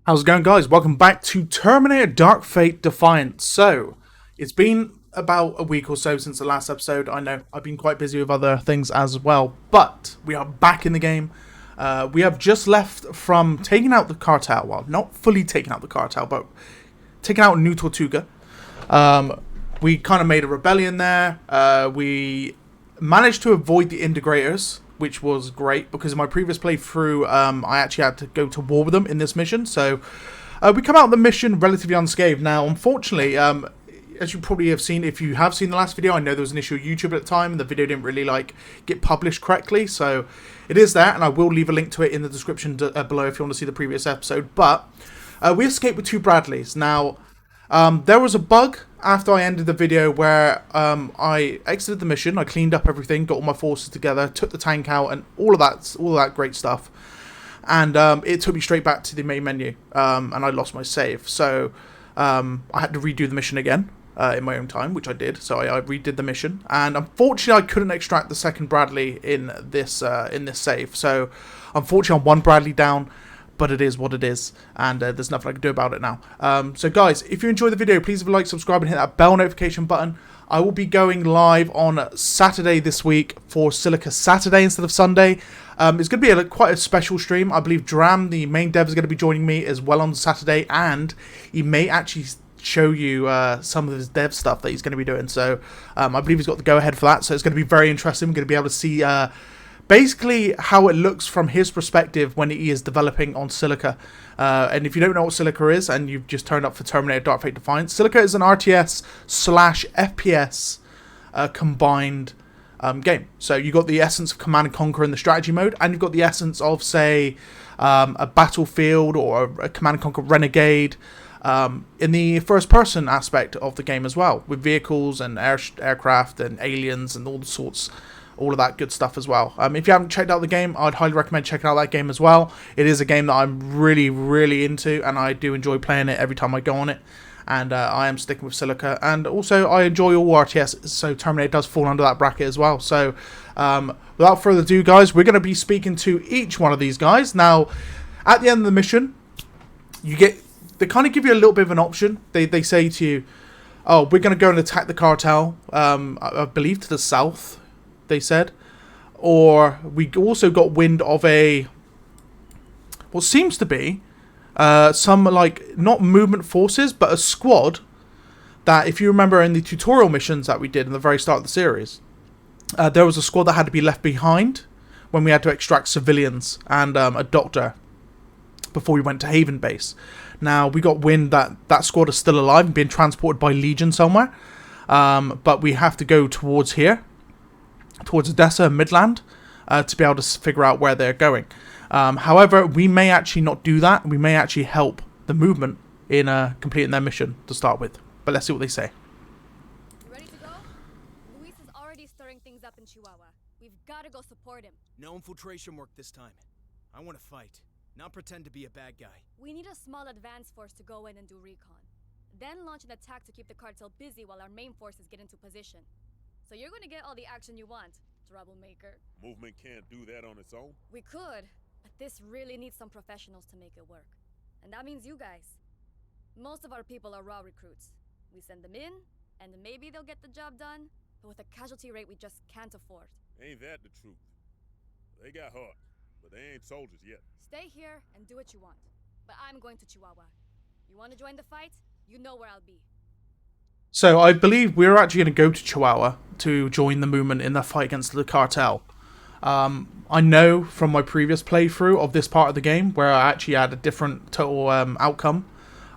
How's it going, guys? Welcome back to Terminator Dark Fate Defiance. So, it's been about a week or so since the last episode. I know I've been quite busy with other things as well, but we are back in the game. We have just left from taking out the Cartel. Well, not fully taking out the Cartel, but taking out New Tortuga. We kind of made a rebellion there. We managed to avoid the Integrators, which was great, because in my previous playthrough, I actually had to go to war with them in this mission. So we come out of the mission relatively unscathed. Now, unfortunately, as you probably have seen, if you have seen the last video, I know there was an issue with YouTube at the time, and the video didn't really get published correctly. So it is there, and I will leave a link to it in the description below if you want to see the previous episode. But we escaped with 2 Bradleys. Now, there was a bug after I ended the video where I exited the mission. I cleaned up everything, got all my forces together, took the tank out, and all of that great stuff. And it took me straight back to the main menu, and I lost my save. So I had to redo the mission again in my own time, which I did. So I redid the mission, and unfortunately, I couldn't extract the second Bradley in this save. So unfortunately, I'm 1 Bradley down. But it is what it is, and there's nothing I can do about it now. So guys, if you enjoyed the video, please leave a like, subscribe, and hit that bell notification button. I will be going live on Saturday this week for Silica Saturday instead of Sunday. It's going to be quite a special stream. I believe Dram, the main dev, is going to be joining me as well on Saturday, and he may actually show you some of his dev stuff that he's going to be doing. So I believe he's got the go-ahead for that, so it's going to be very interesting. We're going to be able to see basically how it looks from his perspective when he is developing on Silica. And if you don't know what Silica is, and you've just turned up for Terminator Dark Fate Defiance, Silica is an RTS/FPS combined game. So you've got the essence of Command & Conquer in the strategy mode, and you've got the essence of, say, a Battlefield or a Command & Conquer Renegade in the first-person aspect of the game as well, with vehicles and aircraft and aliens and all of that good stuff as well. If you haven't checked out the game, I'd highly recommend checking out that game as well. It is a game that I'm really, really into, and I do enjoy playing it every time I go on it. And I am sticking with Silica. And also, I enjoy all RTS, so Terminator does fall under that bracket as well. So, without further ado, guys, we're going to be speaking to each one of these guys. Now, at the end of the mission, they kind of give you a little bit of an option. They say to you, oh, we're going to go and attack the Cartel, I believe to the south, they said. Or we also got wind of what seems to be some, not movement forces, but a squad that, if you remember in the tutorial missions that we did in the very start of the series, there was a squad that had to be left behind when we had to extract civilians and a doctor before we went to Haven Base. Now, we got wind that that squad is still alive and being transported by Legion somewhere, but we have to go towards here, towards Odessa and Midland, to be able to figure out where they're going. However, we may actually not do that. We may actually help the movement in completing their mission to start with. But let's see what they say. You ready to go? Luis is already stirring things up in Chihuahua. We've got to go support him. No infiltration work this time. I want to fight, not pretend to be a bad guy. We need a small advance force to go in and do recon. Then launch an attack to keep the cartel busy while our main forces get into position. So you're going to get all the action you want, troublemaker. Movement can't do that on its own? We could, but this really needs some professionals to make it work. And that means you guys. Most of our people are raw recruits. We send them in, and maybe they'll get the job done, but with a casualty rate we just can't afford. Ain't that the truth? They got heart, but they ain't soldiers yet. Stay here and do what you want. But I'm going to Chihuahua. You want to join the fight? You know where I'll be. So I believe we're actually going to go to Chihuahua to join the movement in the fight against the Cartel. I know from my previous playthrough of this part of the game, where I actually had a different total outcome,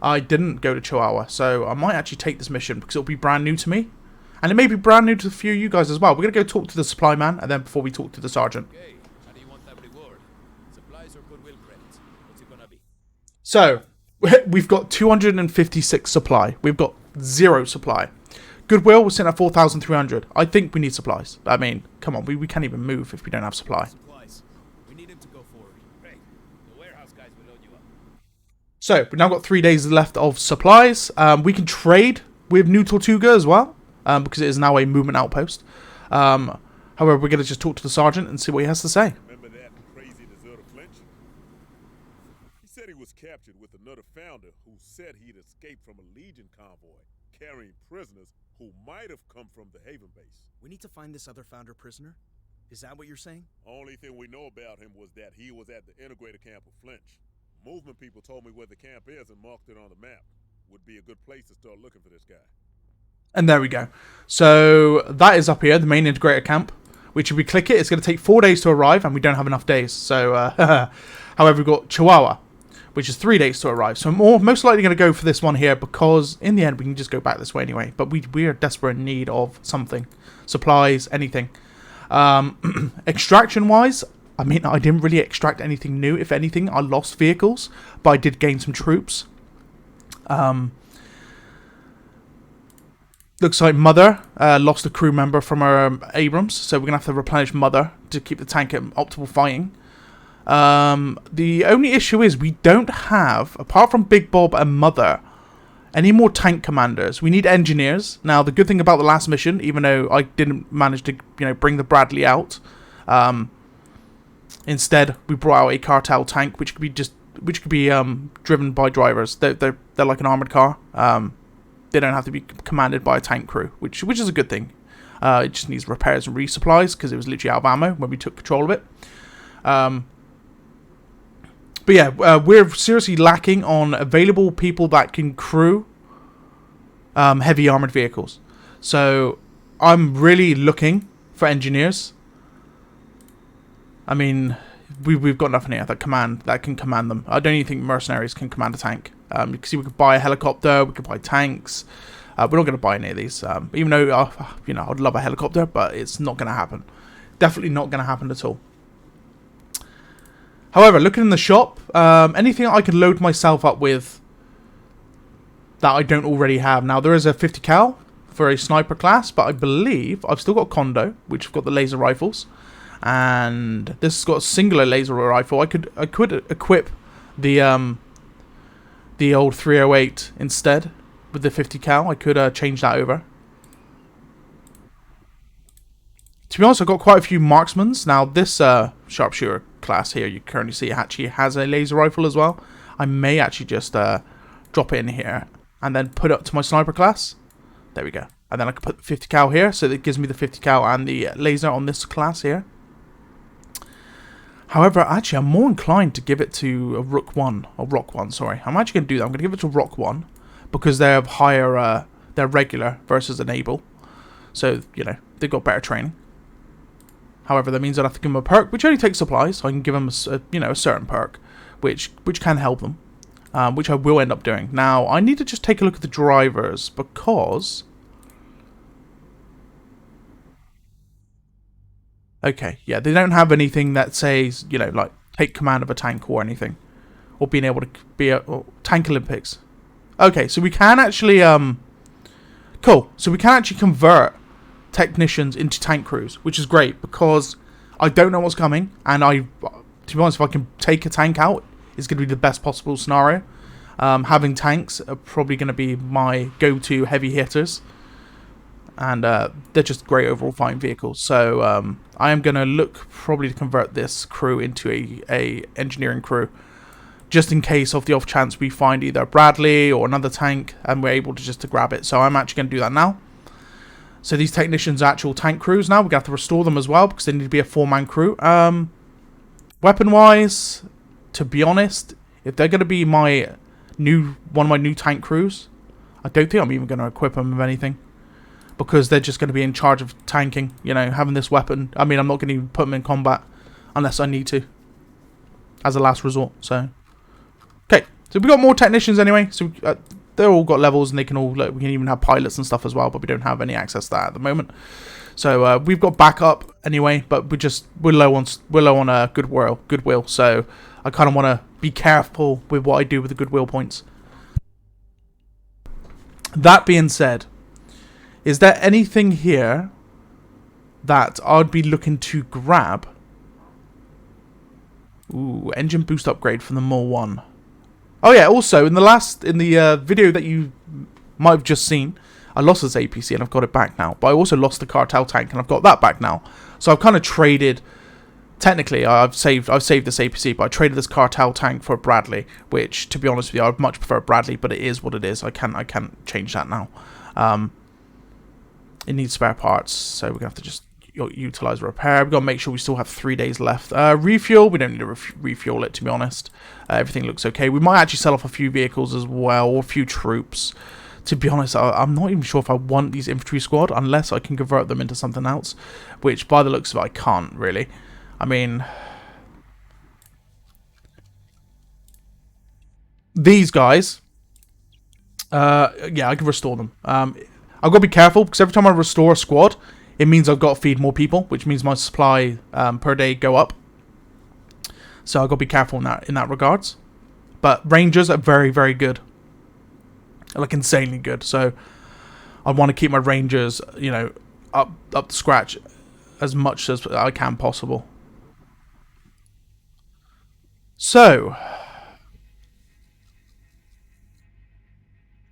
I didn't go to Chihuahua. So I might actually take this mission because it'll be brand new to me. And it may be brand new to a few of you guys as well. We're going to go talk to the supply man, and then before we talk to the sergeant. Okay, how do you want that reward? Supplies or goodwill credits? What's it gonna be? So, we've got 256 supply. We've got 0 supply. Goodwill, we're sitting at 4,300. I think we need supplies. I mean, come on, we can't even move if we don't have supply. Supplies. We need him to go forward. Hey, the warehouse guys will load you up. So, we've now got 3 days left of supplies. We can trade with New Tortuga as well, because it is now a movement outpost. However, we're going to just talk to the sergeant and see what he has to say. Remember that crazy deserter Flinch? He said he was was captured with another founder who said he'd escaped from a Legion convoy carrying prisoners who might have come from the Haven base. We need to find this other founder prisoner? Is that what you're saying? Only thing we know about him was that he was at the integrator camp of Flinch. Movement people told me where the camp is and marked it on the map. Would be a good place to start looking for this guy. And there we go. So that is up here, the main integrator camp, which if we click it, it's going to take 4 days to arrive, and we don't have enough days. So, however, we've got Chihuahua, which is 3 days to arrive. So most likely going to go for this one here, because in the end, we can just go back this way anyway. But we are desperate in need of something. Supplies, anything. Extraction-wise, I mean, I didn't really extract anything new. If anything, I lost vehicles, but I did gain some troops. Looks like Mother lost a crew member from her Abrams, so we're going to have to replenish Mother to keep the tank at optimal fighting. The only issue is we don't have, apart from Big Bob and Mother, any more tank commanders. We need engineers. Now, the good thing about the last mission, even though I didn't manage to, bring the Bradley out, instead we brought out a Cartel tank, which could be driven by drivers. They're like an armored car. They don't have to be commanded by a tank crew, which is a good thing. It just needs repairs and resupplies because it was literally out of ammo when we took control of it. But yeah, we're seriously lacking on available people that can crew heavy armored vehicles. So I'm really looking for engineers. I mean, we've got nothing here that can command them. I don't even think mercenaries can command a tank. You can see we could buy a helicopter, we could buy tanks. We're not going to buy any of these, even though I'd love a helicopter, but it's not going to happen. Definitely not going to happen at all. However, looking in the shop, anything I can load myself up with that I don't already have. Now, there is a 50 cal for a sniper class, but I believe I've still got Kondo, which have got the laser rifles, and this has got a singular laser rifle. I could equip the old 308 instead with the 50 cal. I could change that over. To be honest, I've got quite a few marksmans. Now, this sharpshooter class here, you currently see, actually has a laser rifle as well. I may actually just drop it in here and then put it up to my sniper class. There we go. And then I can put the 50 cal here, so that it gives me the 50 cal and the laser on this class here. However, actually, I'm more inclined to give it to a Rook 1, or Rock 1, sorry. I'm actually going to do that. I'm going to give it to Rock 1, because they have higher, they're regular versus enable. So, they've got better training. However, that means I'd have to give them a perk, which only takes supplies. So I can give them a certain perk, which can help them, which I will end up doing. Now, I need to just take a look at the drivers, because... Okay, yeah, they don't have anything that says, like, take command of a tank or anything. Or being able to be Tank Olympics. Okay, so we can actually, cool. So we can actually convert technicians into tank crews, which is great, because I don't know what's coming, and to be honest, if I can take a tank out, it's going to be the best possible scenario. Having tanks are probably going to be my go-to heavy hitters, and they're just great overall fighting vehicles. So I am going to look probably to convert this crew into a engineering crew, just in case of the off chance we find either Bradley or another tank and we're able to just to grab it. So I'm actually going to do that now. So these technicians are actual tank crews now. We're going to have to restore them as well, because they need to be a 4-man crew. Weapon wise, to be honest, if they're going to be one of my new tank crews, I don't think I'm even going to equip them with anything, because they're just going to be in charge of tanking, having this weapon. I mean, I'm not going to even put them in combat unless I need to, as a last resort. So, okay. So we got more technicians anyway. So they're all got levels, and they can all, we can even have pilots and stuff as well, but we don't have any access to that at the moment. So we've got backup anyway, but we're low on goodwill. So I kind of want to be careful with what I do with the goodwill points. That being said, is there anything here that I'd be looking to grab? Ooh, engine boost upgrade from the Mole 1. Oh yeah, also in the video that you might have just seen, I lost this APC and I've got it back now. But I also lost the Cartel tank and I've got that back now. So I've kind of traded technically, I've saved this APC, but I traded this Cartel tank for a Bradley, which, to be honest with you, I'd much prefer Bradley, but it is what it is. I can't change that now. It needs spare parts, so we're gonna have to just utilize repair. We've got to make sure we still have 3 days left. Refuel, we don't need to refuel it, to be honest. Everything looks okay. We might actually sell off a few vehicles as well, or a few troops. To be honest, I'm not even sure if I want these infantry squad unless I can convert them into something else, which by the looks of it I can't really. I mean, these guys, yeah, I can restore them. I've got to be careful because every time I restore a squad, it means I've got to feed more people, which means my supply per day go up. So I've got to be careful in that regards. But Rangers are very, very good. Like, insanely good. So I want to keep my Rangers, you know, up to scratch as much as I can possible. So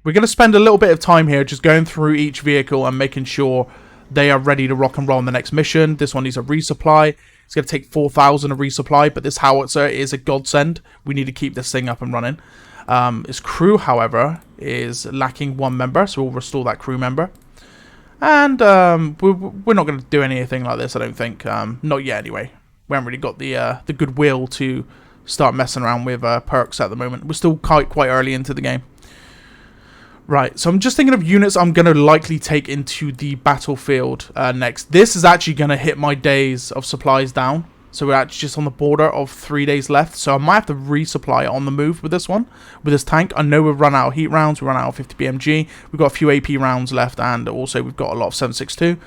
we're going to spend a little bit of time here just going through each vehicle and making sure they are ready to rock and roll on the next mission. This one needs a resupply. It's going to take 4,000 to resupply, but this howitzer is a godsend. We need to keep this thing up and running. His crew, however, is lacking 1 member, so we'll restore that crew member. And we're not going to do anything like this, I don't think. Not yet, anyway. We haven't really got the goodwill to start messing around with perks at the moment. We're still quite early into the game. Right, so I'm just thinking of units I'm going to likely take into the battlefield next. This is actually going to hit my days of supplies down. So we're actually just on the border of 3 days left. So I might have to resupply on the move with this one, with this tank. I know we've run out of heat rounds. We run out of 50 BMG. We've got a few AP rounds left, and also we've got a lot of 7.62.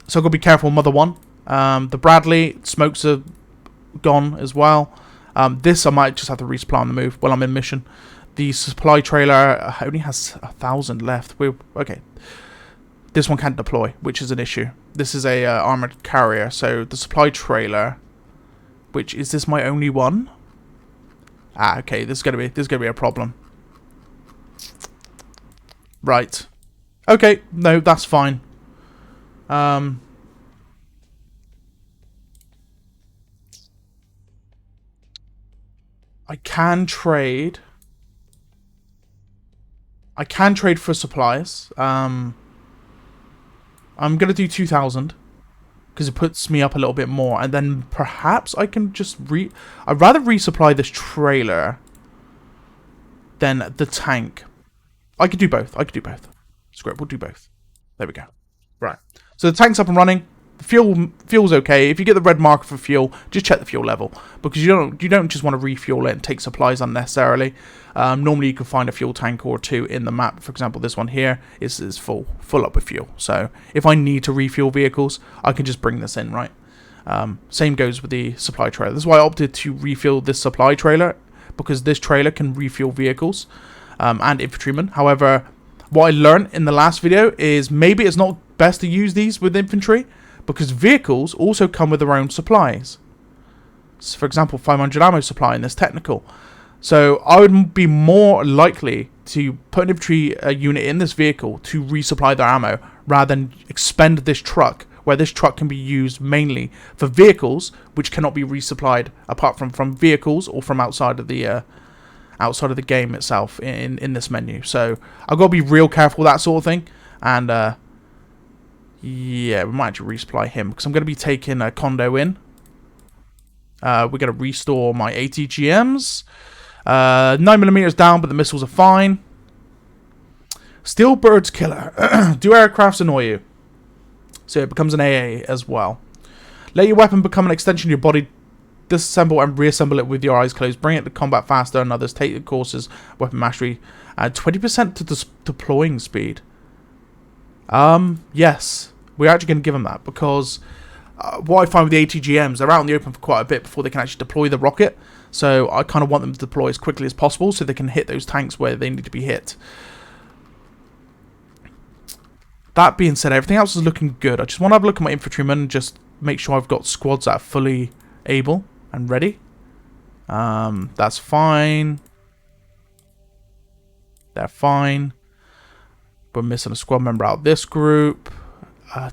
So I've got to be careful, Mother 1. The Bradley, smokes are gone as well. This I might just have to resupply on the move while I'm in mission. The supply trailer only has 1,000 left. Okay. This one can't deploy, which is an issue. This is a armored carrier, so the supply trailer, which is this my only one? Ah, okay. This is gonna be a problem. Right. Okay. No, that's fine. I can trade. I can trade for supplies. I'm going to do 2,000 because it puts me up a little bit more. And then perhaps I can just I'd rather resupply this trailer than the tank. I could do both. Screw it, we'll do both. There we go. Right. So the tank's up and running. The fuel's okay. If you get the red marker for fuel, just check the fuel level, because you don't just want to refuel it and take supplies unnecessarily. Normally you can find a fuel tank or two in the map. For example, this one here is full up with fuel. So if I need to refuel vehicles, I can just bring this in, right? Same goes with the supply trailer. This is why I opted to refuel this supply trailer, because this trailer can refuel vehicles and infantrymen. However, what I learned in the last video is maybe it's not best to use these with infantry, because vehicles also come with their own supplies. So for example, 500 ammo supply in this technical. So I would be more likely to put an infantry unit in this vehicle to resupply their ammo, rather than expend this truck, where this truck can be used mainly for vehicles which cannot be resupplied apart from vehicles or from outside of the game itself in this menu. So I've got to be real careful with that sort of thing. And yeah, we might actually resupply him, because I'm going to be taking a condo in. We're going to restore my ATGMs. 9mm down, but the missiles are fine. Steel Bird's Killer. Do aircrafts annoy you? So it becomes an AA as well. Let your weapon become an extension of your body. Disassemble and reassemble it with your eyes closed. Bring it to combat faster and others. Take the courses. Weapon mastery. 20% to deploying speed. Yes. We're actually going to give them that, because what I find with the ATGMs, they're out in the open for quite a bit before they can actually deploy the rocket. So I kind of want them to deploy as quickly as possible so they can hit those tanks where they need to be hit. That being said, everything else is looking good. I just want to have a look at my infantrymen and just make sure I've got squads that are fully able and ready. That's fine. They're fine. We're missing a squad member out of this group.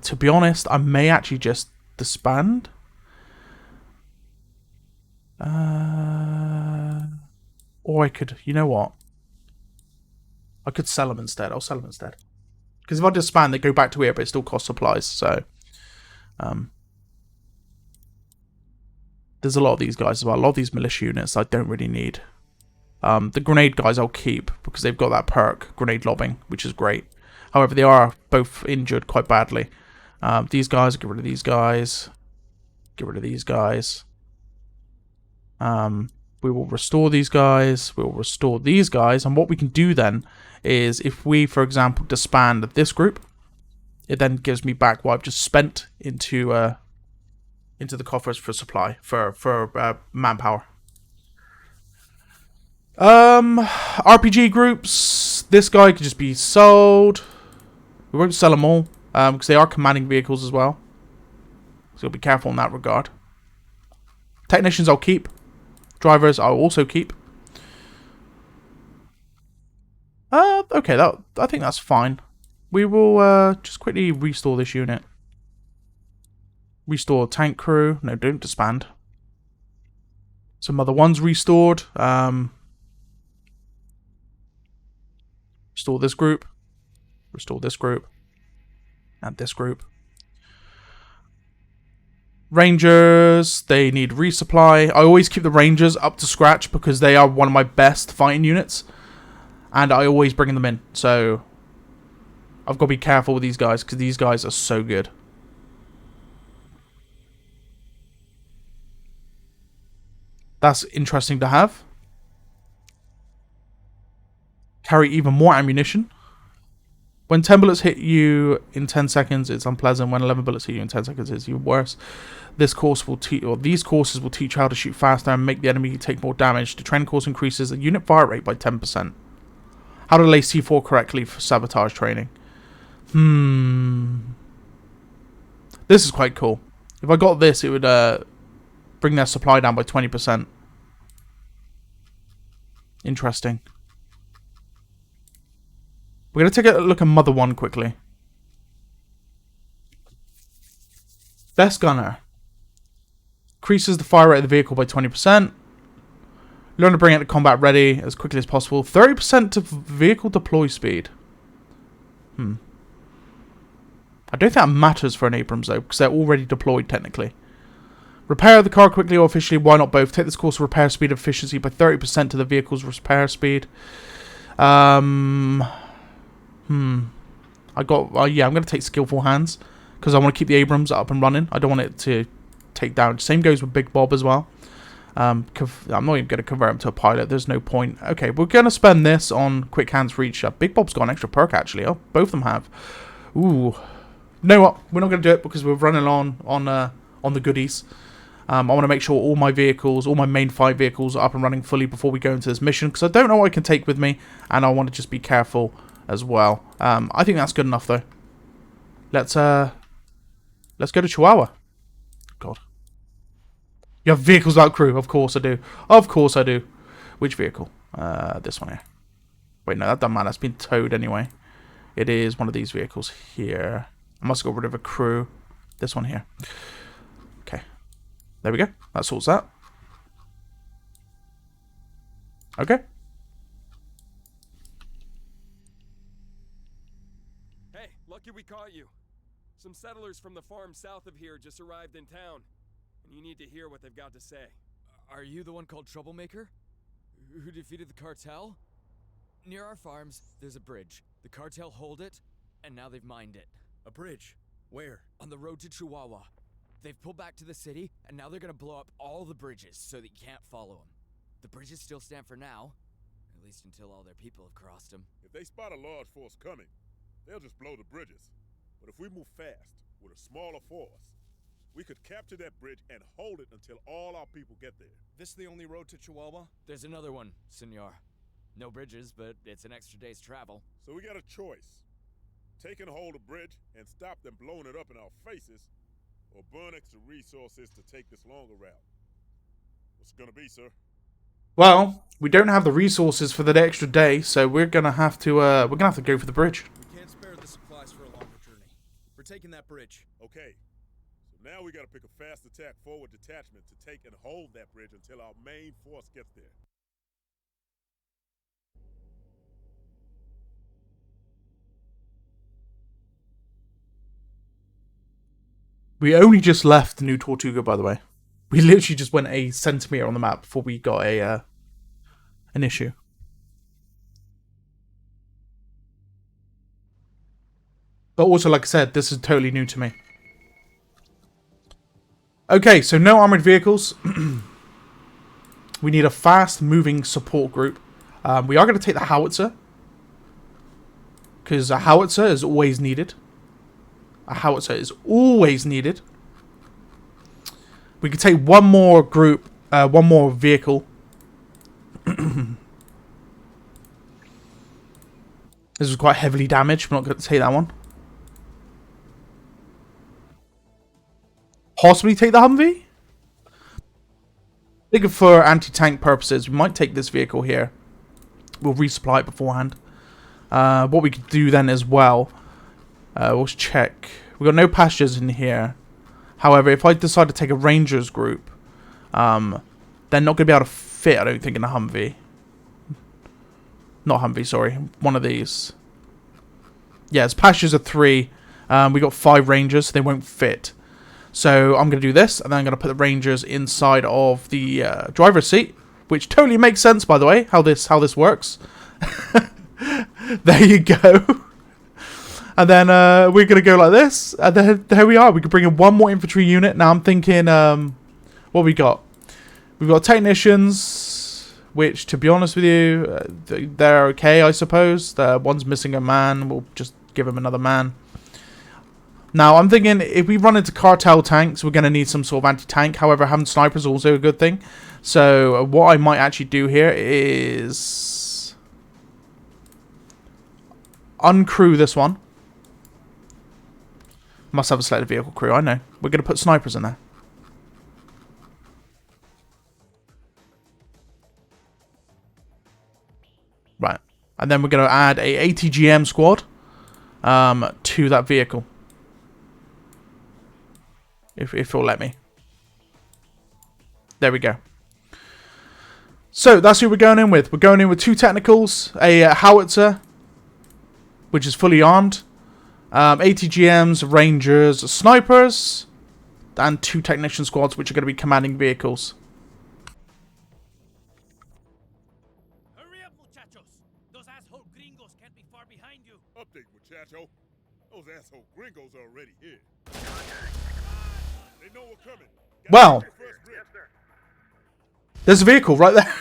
To be honest, I may actually just disband. Or I could, you know what? I could sell them instead. I'll sell them instead. Because if I disband, they go back to here, but it still costs supplies. So, there's a lot of these guys as well. A lot of these militia units I don't really need. The grenade guys I'll keep because they've got that perk, grenade lobbing, which is great. However, they are both injured quite badly. These guys, get rid of these guys. Get rid of these guys. We will restore these guys. We will restore these guys. And what we can do then is if we, for example, disband this group, it then gives me back what I've just spent into the coffers for supply, for manpower. RPG groups. This guy could just be sold. We won't sell them all because they are commanding vehicles as well. So be careful in that regard. Technicians I'll keep. Drivers I'll also keep. Okay, I think that's fine. We will just quickly restore this unit. Restore tank crew. No, don't disband. Some other ones restored. Restore this group. Restore this group. And this group. Rangers, they need resupply. I always keep the Rangers up to scratch because they are one of my best fighting units. And I always bring them in. So, I've got to be careful with these guys because these guys are so good. That's interesting to have. Carry even more ammunition. When 10 bullets hit you in 10 seconds, it's unpleasant. When 11 bullets hit you in 10 seconds, it's even worse. This course will these courses will teach you how to shoot faster and make the enemy take more damage. The training course increases the unit fire rate by 10%. How to lay C4 correctly for sabotage training. This is quite cool. If I got this, it would bring their supply down by 20%. Interesting. We're going to take a look at Mother 1 quickly. Best Gunner. Increases the fire rate of the vehicle by 20%. Learn to bring it to combat ready as quickly as possible. 30% to vehicle deploy speed. I don't think that matters for an Abrams though, because they're already deployed technically. Repair the car quickly or efficiently. Why not both? Take this course of repair speed and efficiency by 30% to the vehicle's repair speed. I got, yeah, I'm going to take Skillful Hands because I want to keep the Abrams up and running. I don't want it to take down. Same goes with Big Bob as well. I'm not even going to convert him to a pilot. There's no point. Okay, we're going to spend this on Quick Hands for each. Big Bob's got an extra perk actually. Oh, both of them have. Ooh. You know what? We're not going to do it because we're running on the goodies. I want to make sure all my vehicles, all my main 5 vehicles are up and running fully before we go into this mission because I don't know what I can take with me and I want to just be careful as well. I think that's good enough though. Let's go to Chihuahua. God. You have vehicles without crew? Of course I do. Of course I do. Which vehicle? This one here. Wait, no, that doesn't matter. It's been towed anyway. It is one of these vehicles here. I must get rid of a crew. This one here. Okay. There we go. That sorts that. Okay. Hey, lucky we caught you. Some settlers from the farm south of here just arrived in town. And you need to hear what they've got to say. Are you the one called Troublemaker? Who defeated the cartel? Near our farms, there's a bridge. The cartel hold it, and now they've mined it. A bridge? Where? On the road to Chihuahua. They've pulled back to the city, and now they're gonna blow up all the bridges so that you can't follow them. The bridges still stand for now, at least until all their people have crossed them. If they spot a large force coming, they'll just blow the bridges. But if we move fast, with a smaller force, we could capture that bridge and hold it until all our people get there. This the only road to Chihuahua? There's another one, senor. No bridges, but it's an extra day's travel. So we got a choice. Taking hold of the bridge and stop them blowing it up in our faces, or burn extra resources to take this longer route. What's it gonna be, sir? Well, we don't have the resources for that extra day, so we're gonna have to go for the bridge. We can't spare the supplies for a longer journey. We're taking that bridge. Okay, so now we gotta pick a fast attack forward detachment to take and hold that bridge until our main force gets there. We only just left New Tortuga, by the way. We literally just went a centimetre on the map before we got a an issue. But also, like I said, this is totally new to me. Okay, so no armoured vehicles. We need a fast-moving support group. We are going to take the howitzer. Because a howitzer is always needed. A howitzer is always needed. We could take one more group, one more vehicle. This was quite heavily damaged. We're not going to take that one. Possibly take the Humvee? I think for anti-tank purposes, we might take this vehicle here. We'll resupply it beforehand. What we could do then as well, we'll check. We've got no passengers in here. However, if I decide to take a Rangers group, they're not going to be able to fit, I don't think, in a Humvee. Not Humvee, sorry. One of these. Yes, passengers are 3. We got 5 Rangers, so they won't fit. So I'm going to do this, and then I'm going to put the Rangers inside of the driver's seat, which totally makes sense, by the way, how this works. There you go. And then we're going to go like this, and then there we are. We could bring in one more infantry unit. Now I'm thinking, what we got? We've got technicians, which, to be honest with you, they're okay, I suppose. One's missing a man. We'll just give him another man. Now, I'm thinking if we run into cartel tanks, we're going to need some sort of anti-tank. However, having snipers is also a good thing. So, what I might actually do here is uncrew this one. Must have a selected vehicle crew, I know. We're going to put snipers in there. Right. And then we're going to add a ATGM squad to that vehicle. If it'll let me. There we go. So, that's who we're going in with. We're going in with 2 technicals, a howitzer, which is fully armed, ATGMs, Rangers, snipers, and 2 technician squads, which are going to be commanding vehicles. Hurry up, muchachos! Those asshole gringos can't be far behind you. Update, muchacho. Those asshole gringos are already here. They know we're coming. Well, there's a vehicle right there.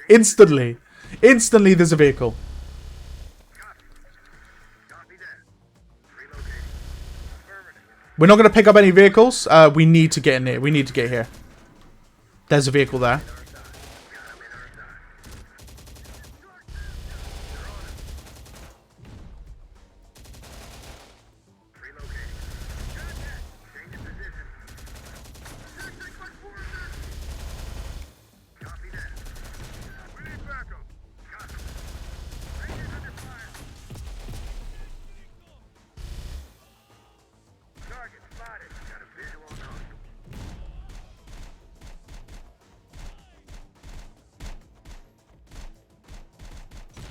Instantly. Instantly, there's a vehicle. We're not going to pick up any vehicles. We need to get in here. We need to get here. There's a vehicle there.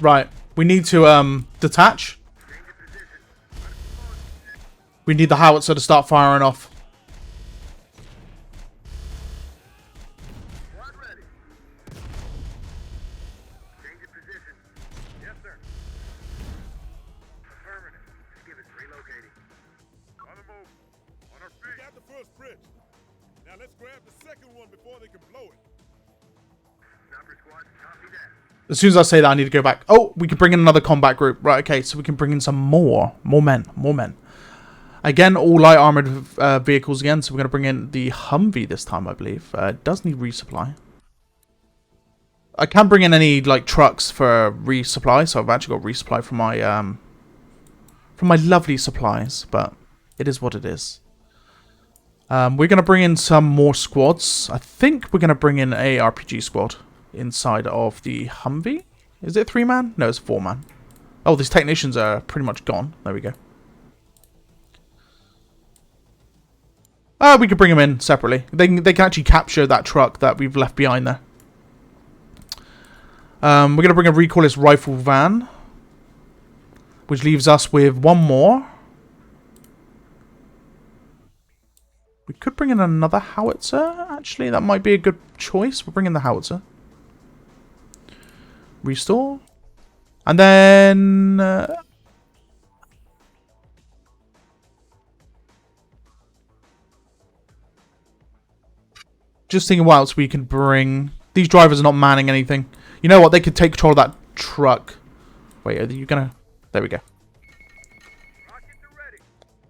Right, we need to detach. We need the howitzer to start firing off. Change of position. Yes, sir. Affirmative. Skip it. Relocating. On the move. On our feet. We got the first bridge. Now let's grab the second one before they can blow it. Sniper squad, copy that. As soon as I say that, I need to go back. Oh, we can bring in another combat group. Right, okay, so we can bring in some more men. Again, all light armored vehicles again, so we're going to bring in the Humvee this time, I believe. It does need resupply. I can't bring in any, like, trucks for resupply, so I've actually got resupply from my lovely supplies, but it is what it is. We're going to bring in some more squads. I think we're going to bring in a RPG squad inside of the Humvee. Is it 3-man? No, it's 4-man. Oh, these technicians are pretty much gone. There we go. We could bring them in separately. They can actually capture that truck that we've left behind there. We're going to bring a recoilless rifle van, which leaves us with one more. We could bring in another howitzer, actually. That might be a good choice. We'll bring in the howitzer. Restore. And then... just thinking what else we can bring. These drivers are not manning anything. You know what? They could take control of that truck. Wait, are you gonna... There we go. Rockets are ready.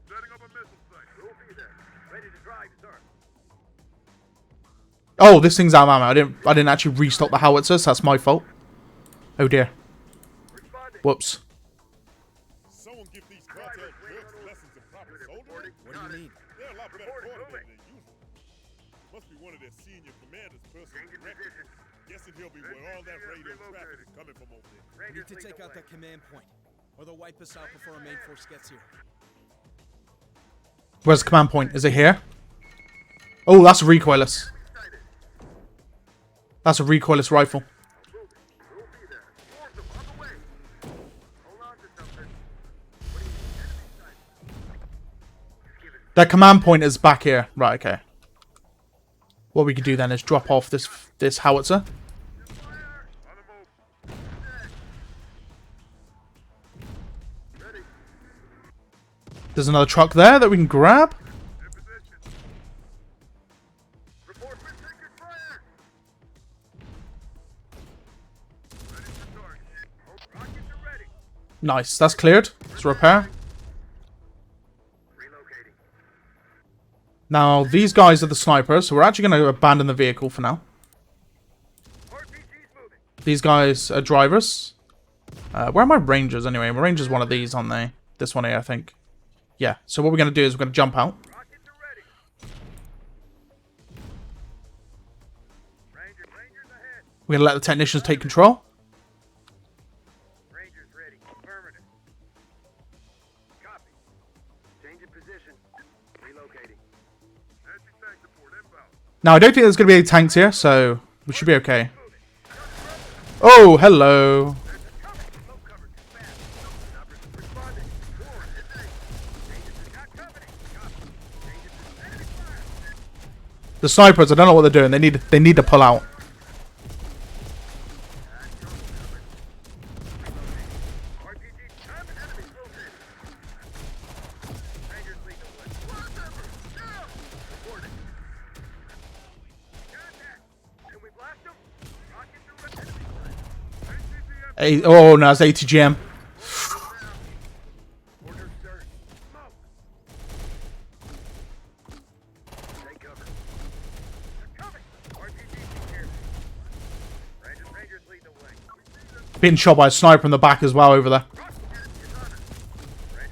Setting up a missile site. We'll be there. Ready to drive, sir. Oh, this thing's out of ammo. I didn't actually restock the howitzers. That's my fault. Oh dear. Responding. Whoops. Someone give these cartel jerks lessons in proper soldiering? What do you mean? They're a lot better Reporting, coordinated than usual. Must be one of their senior commanders' personal Changing directors. position. Guessing he'll be where all that radio traffic is coming from over there. We Rangers need to lead take the out way. that command point, or they'll wipe us out before our main force gets here. Where's the command point? Is it here? Oh, that's a recoilless. Excited. That's a recoilless rifle. Moving. We'll be there. Awesome. On the way. Hold on to something. What do you need? Enemy sight. Just give it. That command point is back here. Right, okay. What we could do then is drop off this howitzer. Fire. On the move. Dead. Ready. There's another truck there that we can grab. In position. Reinforcements taking fire. Ready for target. Rockets are ready. Nice. That's cleared. Let's repair. Relocating. Now, these guys are the snipers, so we're actually going to abandon the vehicle for now. RPG's moving. These guys are drivers. Where are my rangers anyway? My rangers one of these, aren't they? This one here, I think. Yeah, so what we're going to do is we're going to jump out. Rockets are ready. Rangers ahead. We're going to let the technicians take control. Rangers ready. Affirmative. Copy. Change in position. Relocating. Anti-tank support inbound. Now, I don't think there's going to be any tanks here, so we should be okay. Oh, hello. Coming. Low cover. Too fast. Numbers responding. Forward. Changes got company. Copy. Changes enemy fire. The snipers, I don't know what they're doing. They need to pull out. RPG coming. Enemy located. Rangers lead the way. Whatever. Down. Reporting. Contact. Can we blast them? Rockets are ready. Enemy fire. Oh, no, it's ATGM. Order, sir. Smoke. Take cover. They're coming. RPG here. Rangers lead the way. Being shot by a sniper in the back as well over there. Rock is on us.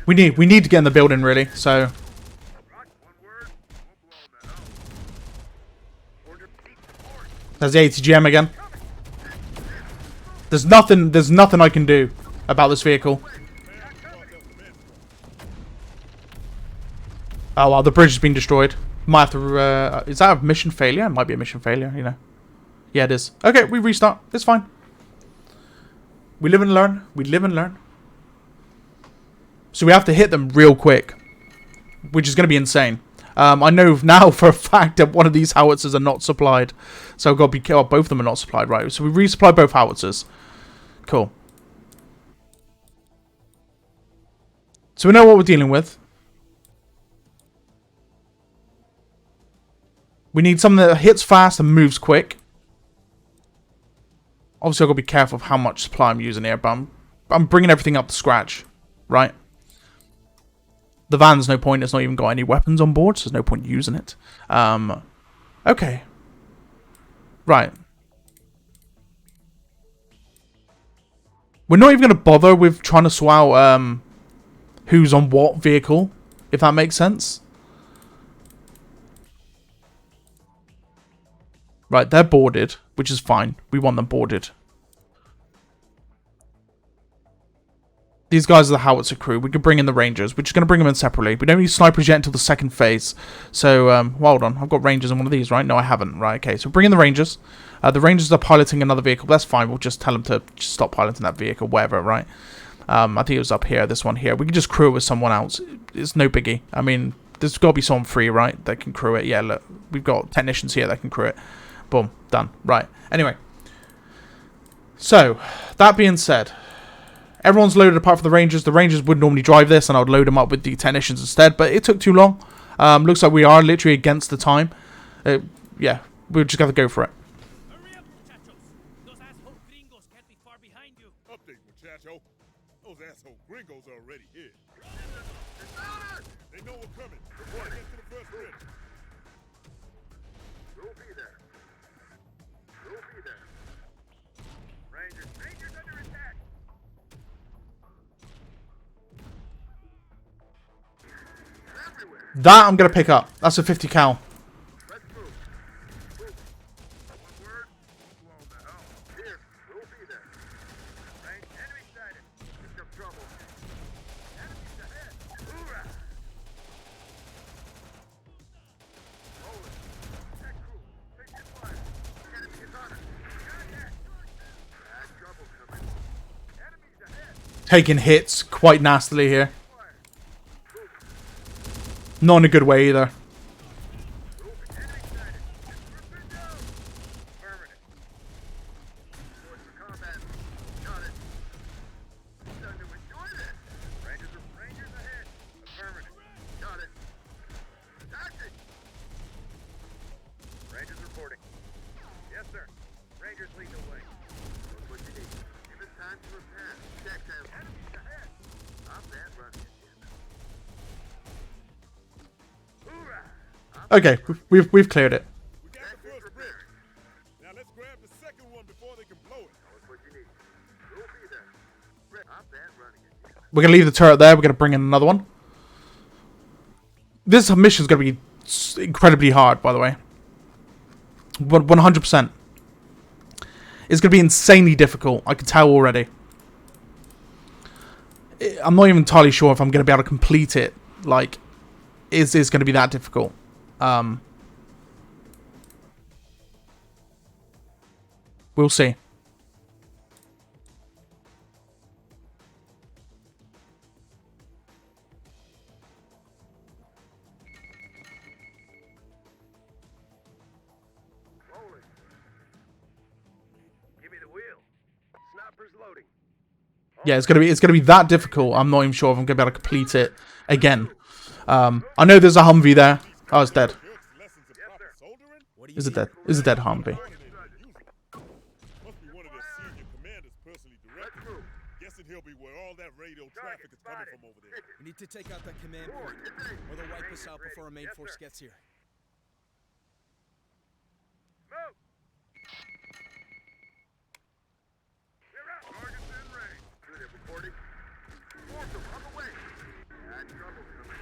We need to get in the building, really, so... Rock, one word. We'll blow that out. Order, peak support. There's the ATGM again. There's nothing I can do about this vehicle. Oh, well, the bridge has been destroyed. Might have to... is that a mission failure? It might be a mission failure, you know. Yeah, it is. Okay, we restart. It's fine. We live and learn. We live and learn. So we have to hit them real quick, which is going to be insane. I know now for a fact that one of these howitzers are not supplied. So I've got to be careful. Both of them are not supplied, right? So we resupply both howitzers. Cool. So we know what we're dealing with. We need something that hits fast and moves quick. Obviously, I've got to be careful of how much supply I'm using here, but I'm bringing everything up to scratch, right? The van's no point. It's not even got any weapons on board, so there's no point using it. Okay. Right. We're not even going to bother with trying to sort out who's on what vehicle, if that makes sense. Right, they're boarded, which is fine. We want them boarded. These guys are the howitzer crew. We could bring in the rangers. We're just going to bring them in separately. We don't need snipers yet until the second phase. So, well, hold on. I've got rangers in one of these, right? No, I haven't. Right, okay. So bring in the rangers. The rangers are piloting another vehicle. That's fine. We'll just tell them to just stop piloting that vehicle, whatever, right? I think it was up here, this one here. We can just crew it with someone else. It's no biggie. I mean, there's got to be someone free, right? That can crew it. Yeah, look. We've got technicians here that can crew it. Boom. Done. Right. Anyway. So, that being said... Everyone's loaded apart from the Rangers. The Rangers would normally drive this, and I would load them up with the technicians instead. But it took too long. Looks like we are literally against the time. Yeah, we're just going to go for it. Hurry up, muchachos! Those asshole gringos can't be far behind you. Update, muchacho. Those asshole gringos are already here. They know we're coming. Report to the first bridge. We'll be there. We'll be there. Rangers under attack. Everywhere. That I'm going to pick up. That's a 50 cal. Let's move. Move. One word. Blow the hell. Here. We'll be there. Enemy sighted. In some trouble. Enemies ahead. Hoorah! Rolling. Tech crew. Take your fire. Enemy is on us. Contact. Bad trouble coming. Enemies ahead. Taking hits quite nastily here. Fire. Not in a good way either. Enemy sighted. We're down. Affirmative. Forward for combat. Got it. Starting to enjoy this. Rangers ahead. Affirmative. Got it. Tactic. Rangers reporting. Yes, sir. Rangers lead the way. Look what you need. Give it time to repair. Check them. Enemies ahead. Stop that running again. Hoorah! Okay, we've cleared it. We got the first bridge. Now let's grab the second one before they can blow it. Look what you need. We'll be there. Stop that running again. We're going to leave the turret there. We're going to bring in another one. This mission's going to be incredibly hard, by the way. 100%. It's going to be insanely difficult. I can tell already. I'm not even entirely sure if I'm going to be able to complete it. Like, is this going to be that difficult? We'll see. Rolling. Give me the wheel. Sniper's loading. Yeah, it's gonna be that difficult. I'm not even sure if I'm gonna be able to complete it again. I know there's a Humvee there. Oh, it's dead. Lessons in proper soldering? Is it dead? Is it dead Humvee? Must be one of their senior commanders personally directing. Guessing he'll be where all that radio traffic is coming from over there. We need to take out that command point, or they'll wipe us out before our main force gets here. Move! We're out. Target's in range. Good at reporting. Force them on the way. Bad trouble coming.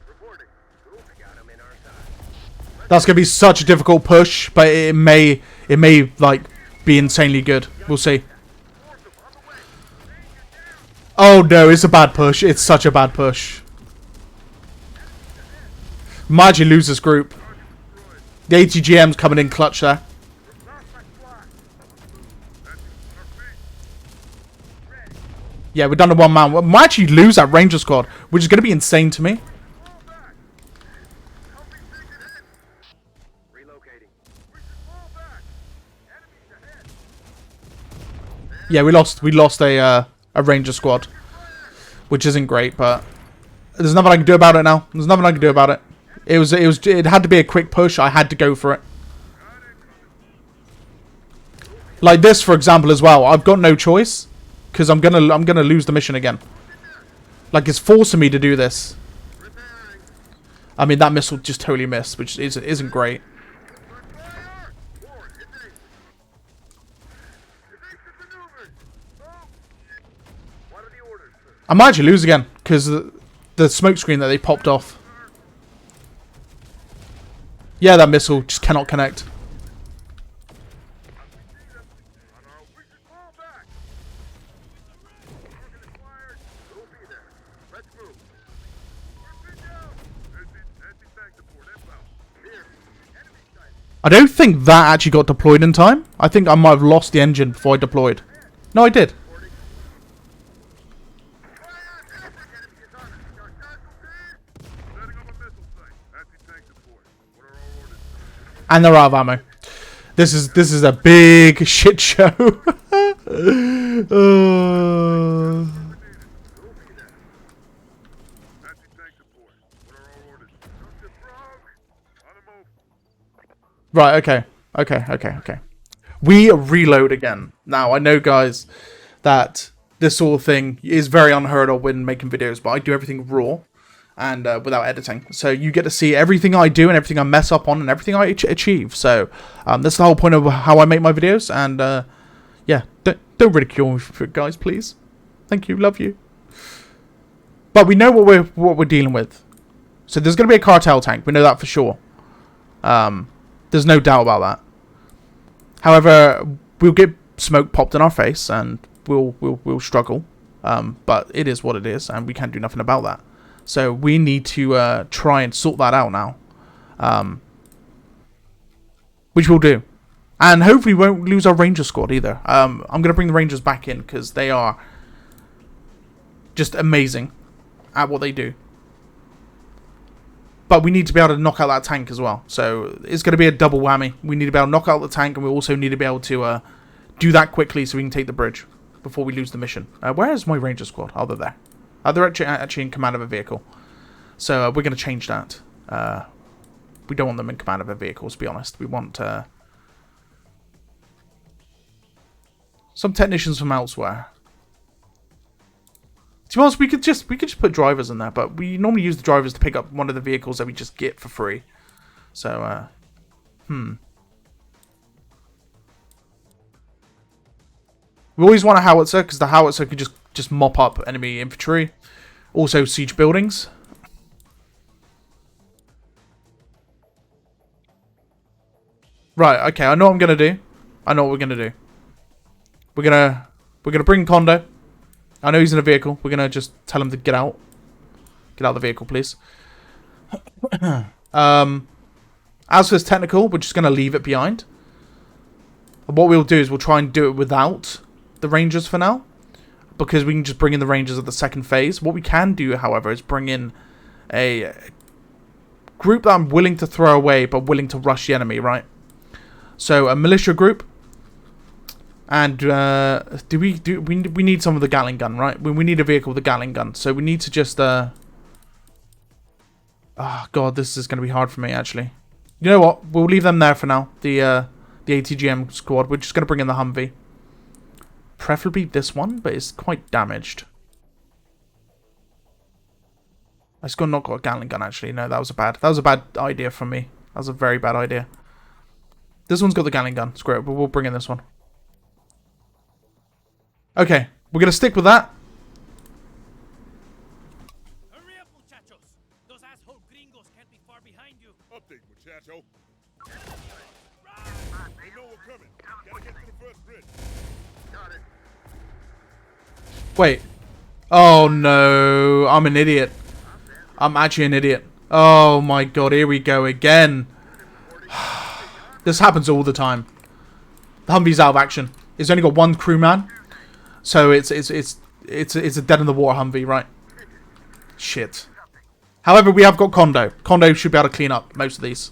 Reporting. Cool. We got him in our side. That's gonna be such a difficult push, but it may like be insanely good. We'll see. Force them on the way. Danger down. Oh no, it's a bad push. It's such a bad push. Might lose this group. The ATGM's coming in clutch there. Prospect fly. That's our feet. Ready. Yeah, we're down to one man. We might actually lose that Ranger squad, which is going to be insane to me. Fall back. Help me take it in. Relocating. We should fall back. Enemies ahead. Yeah, we lost a Ranger squad, which isn't great, but there's nothing I can do about it now. There's nothing I can do about it. It had to be a quick push. I had to go for it. Like this, for example, as well. I've got no choice because I'm gonna lose the mission again. Like it's forcing me to do this. Repairing. I mean, that missile just totally missed, which isn't great. Fire! Forward. Evade. Evade the maneuvers. Move. What are the orders, sir? I might actually lose again because the smoke screen that they popped off. Yeah, that missile just cannot connect. We should fall back. I don't think that actually got deployed in time. I think I might have lost the engine before I deployed. No, I did. And they're out of ammo. This is a big shit show. Right, okay. Okay. We reload again. Now, I know, guys, that this sort of thing is very unheard of when making videos, but I do everything raw and without editing. So you get to see everything I do and everything I mess up on and everything I achieve. So that's the whole point of how I make my videos. And yeah, don't ridicule me for it, guys, please. Thank you, love you. But we know what we're dealing with. So there's going to be a cartel tank. We know that for sure. There's no doubt about that. However, we'll get smoke popped in our face and we'll struggle. But it is what it is, and we can't do nothing about that. So we need to try and sort that out now. Which we'll do. And hopefully we won't lose our Ranger squad either. I'm going to bring the Rangers back in because they are just amazing at what they do. But we need to be able to knock out that tank as well. So it's going to be a double whammy. We need to be able to knock out the tank, and we also need to be able to do that quickly so we can take the bridge before we lose the mission. Where is my Ranger squad? Oh, they're there. They're actually in command of a vehicle. So we're going to change that. We don't want them in command of a vehicle, to be honest. We want some technicians from elsewhere. To be honest, we could just put drivers in there, but we normally use the drivers to pick up one of the vehicles that we just get for free. So, we always want a howitzer because the howitzer could just mop up enemy infantry, also siege buildings. Right, okay, I know what I'm gonna do. I know what we're gonna do. We're gonna bring Kondo. I know he's in a vehicle. We're gonna just tell him to get out. Get out of the vehicle, please. As for his technical, we're just gonna leave it behind. And what we'll do is we'll try and do it without the Rangers for now, because we can just bring in the Rangers at the second phase. What we can do, however, is bring in a group that I'm willing to throw away, but willing to rush the enemy, right? So a militia group. And we need some of the Gatling gun, right? We need a vehicle with a Gatling gun. So we need to just oh god, this is going to be hard for me actually. You know what? We'll leave them there for now. The ATGM squad. We're just going to bring in the Humvee. Preferably this one, but it's quite damaged. I just not got a Gatling gun actually. No, that was a bad idea from me. That was a very bad idea. This one's got the Gatling gun. Screw it, but we'll bring in this one. Okay, we're gonna stick with that. Hurry up, muchachos! Those asshole gringos can't be far behind you. Update, muchacho. They know we're coming. Gotta get to the first bridge. Got it. Wait. Oh no, I'm an idiot. I'm actually an idiot. Oh my god, here we go again. This happens all the time. The Humvee's out of action. It's only got one crewman. So it's a dead in the water Humvee, right? Shit. However, we have got Kondo. Kondo should be able to clean up most of these.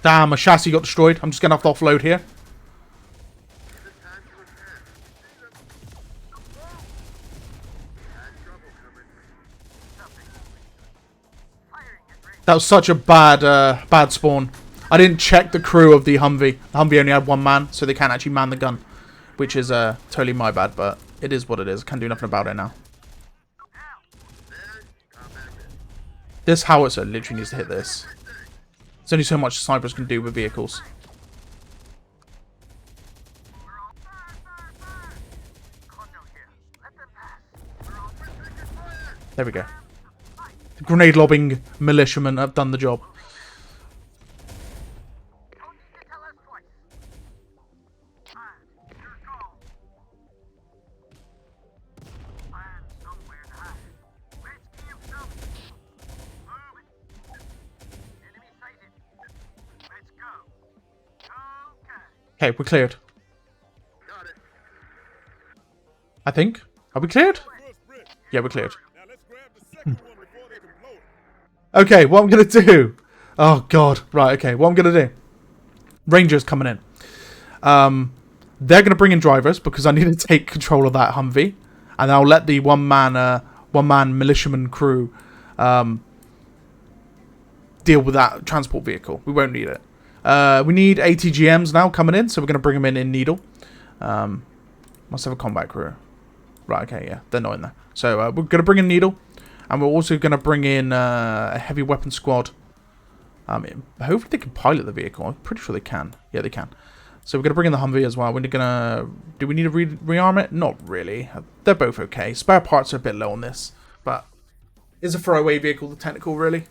Damn, my chassis got destroyed. I'm just gonna have to offload here. That was such a bad spawn. I didn't check the crew of the Humvee. The Humvee only had one man, so they can't actually man the gun. Which is totally my bad, but it is what it is. Can't do nothing about it now. This howitzer literally needs to hit this. There's only so much snipers can do with vehicles. There we go. The grenade lobbing militiamen have done the job. Okay, we're cleared. Got it. I think. Are we cleared? First bridge. Yeah, we're cleared. Now let's grab the second one before they can blow it. Okay, what I'm going to do... Oh, God. Right, okay. What I'm going to do... Rangers coming in. They're going to bring in drivers because I need to take control of that Humvee. And I'll let the one-man militiaman crew deal with that transport vehicle. We won't need it. We need ATGMs now coming in, so we're going to bring them in Needle. Must have a combat crew. Right, okay, yeah. They're not in there. So we're going to bring in Needle. And we're also going to bring in a heavy weapon squad. Hopefully they can pilot the vehicle. I'm pretty sure they can. Yeah, they can. So we're going to bring in the Humvee as well. We're going to... Do we need to rearm it? Not really. They're both okay. Spare parts are a bit low on this. But is a throwaway vehicle the technical, really?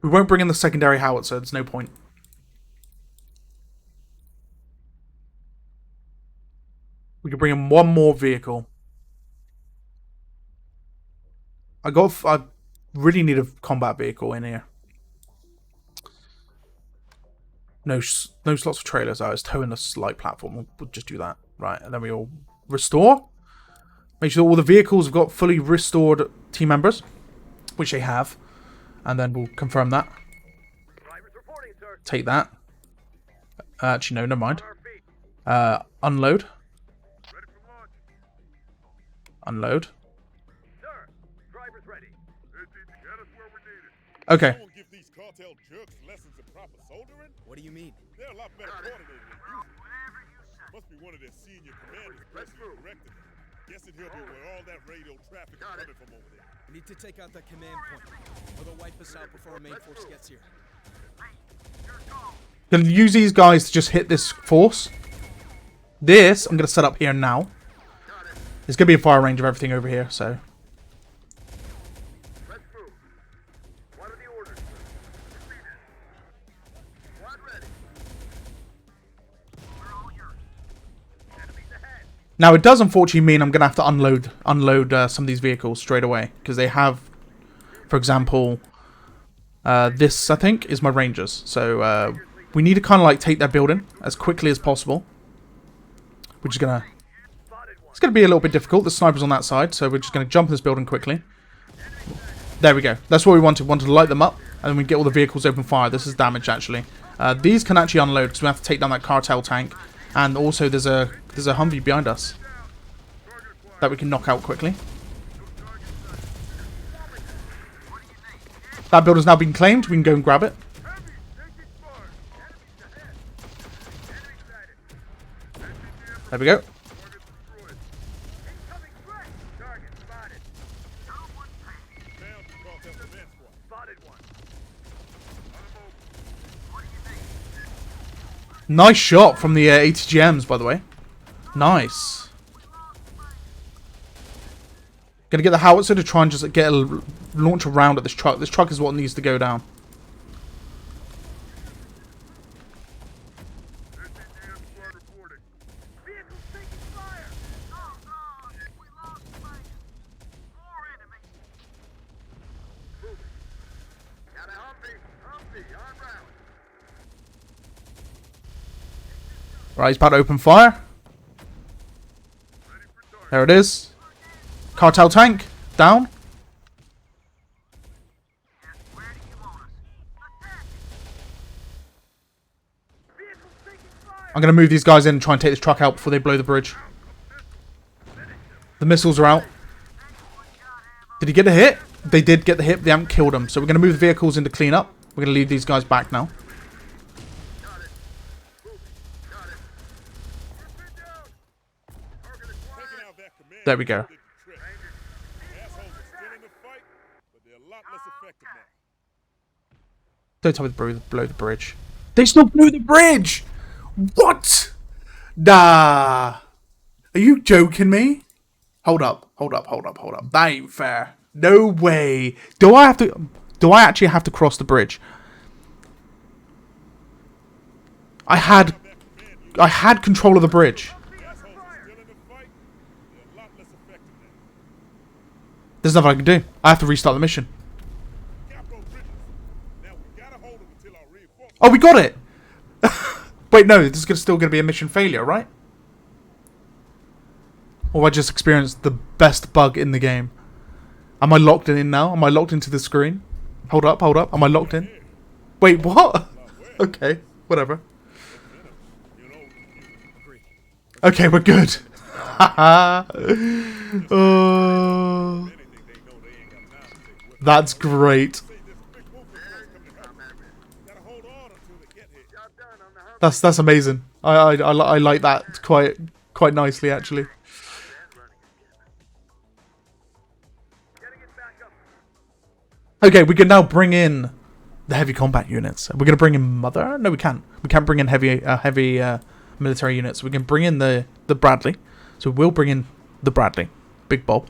We won't bring in the secondary howitzer. There's no point. We can bring in one more vehicle. I really need a combat vehicle in here. No slots for trailers. I was towing a slight platform. We'll just do that. Right, and then we'll restore. Make sure all the vehicles have got fully restored team members, which they have. And then we'll confirm that. Drivers reporting, sir. Take that. Actually, no, never mind. On our feet. Unload. Ready for launch. Unload. Sir, drivers ready. Get us where we need it. Okay. Someone give these cartel jerks lessons in proper soldering? What do you mean? They're a lot better coordinated than you. Must be one of their senior commanders personally directing them. Guessing he'll be where all that radio traffic is coming from over there. We need to take out that command point, or they'll wipe us out before our main force gets here. Gonna use these guys to just hit this force. This I'm gonna set up here now. There's gonna be a fire range of everything over here, so. Let's move. What are the orders, sir? Proceed. Squad ready. We're all yours. Enemies ahead. Now it does unfortunately mean I'm gonna have to unload some of these vehicles straight away because they have, for example, this I think is my Rangers. So we need to kind of like take their building as quickly as possible, which is gonna it's gonna be a little bit difficult. The sniper's on that side, so we're just gonna jump in this building quickly. There we go. That's what we wanted. We wanted to light them up, and then we get all the vehicles open fire. This is damage actually. These can actually unload because we have to take down that cartel tank. And also there's a Humvee behind us that we can knock out quickly. That building's now been claimed. We can go and grab it. There we go. Incoming threat. Target spotted. Down to cartel command squad. Spotted one. Nice shot from the ATGMs, by the way. Nice. Gonna get the howitzer to try and just get a launch a round at this truck. This truck is what needs to go down. ATGM squad reporting. Vehicles taking fire. Oh God, we lost fire. More enemies. Moving. Got a Humvee on route. Right, he's about to open fire. There it is. Cartel tank down. Where do you want us? Attack! Vehicles taking fire. I'm gonna move these guys in and try and take this truck out before they blow the bridge. The missiles are out. Did he get a hit? They did get the hit, but they haven't killed him. So we're gonna move the vehicles into cleanup. We're gonna leave these guys back now. Got it. Moving. Got it. We're down. Target acquired. Taking out that command There we go. did the trick. Assholes are still in the fight, but they're a lot less effective now. Don't tell me to blow the bridge. They still blew the bridge! What? Nah. Are you joking me? Hold up. That ain't fair. No way. Do I actually have to cross the bridge? I had control of the bridge. Assholes are still in the fight, they're a lot less effective now. There's nothing I can do. I have to restart the mission. Cap those bridges. Now we gotta hold them until our reinforcements Oh, we got it! Wait, no, this is still going to be a mission failure, right? Or I just experienced the best bug in the game. Am I locked in now? Am I locked into the screen? Hold up. Am I locked in? Wait, what? Okay, whatever. Okay, we're good. Oh, that's great. That's amazing. I like that quite nicely actually. Okay, we can now bring in the heavy combat units. We're gonna bring in Mother. No, we can't. We can't bring in heavy military units. We can bring in the Bradley. So we'll bring in the Bradley, Big Bob.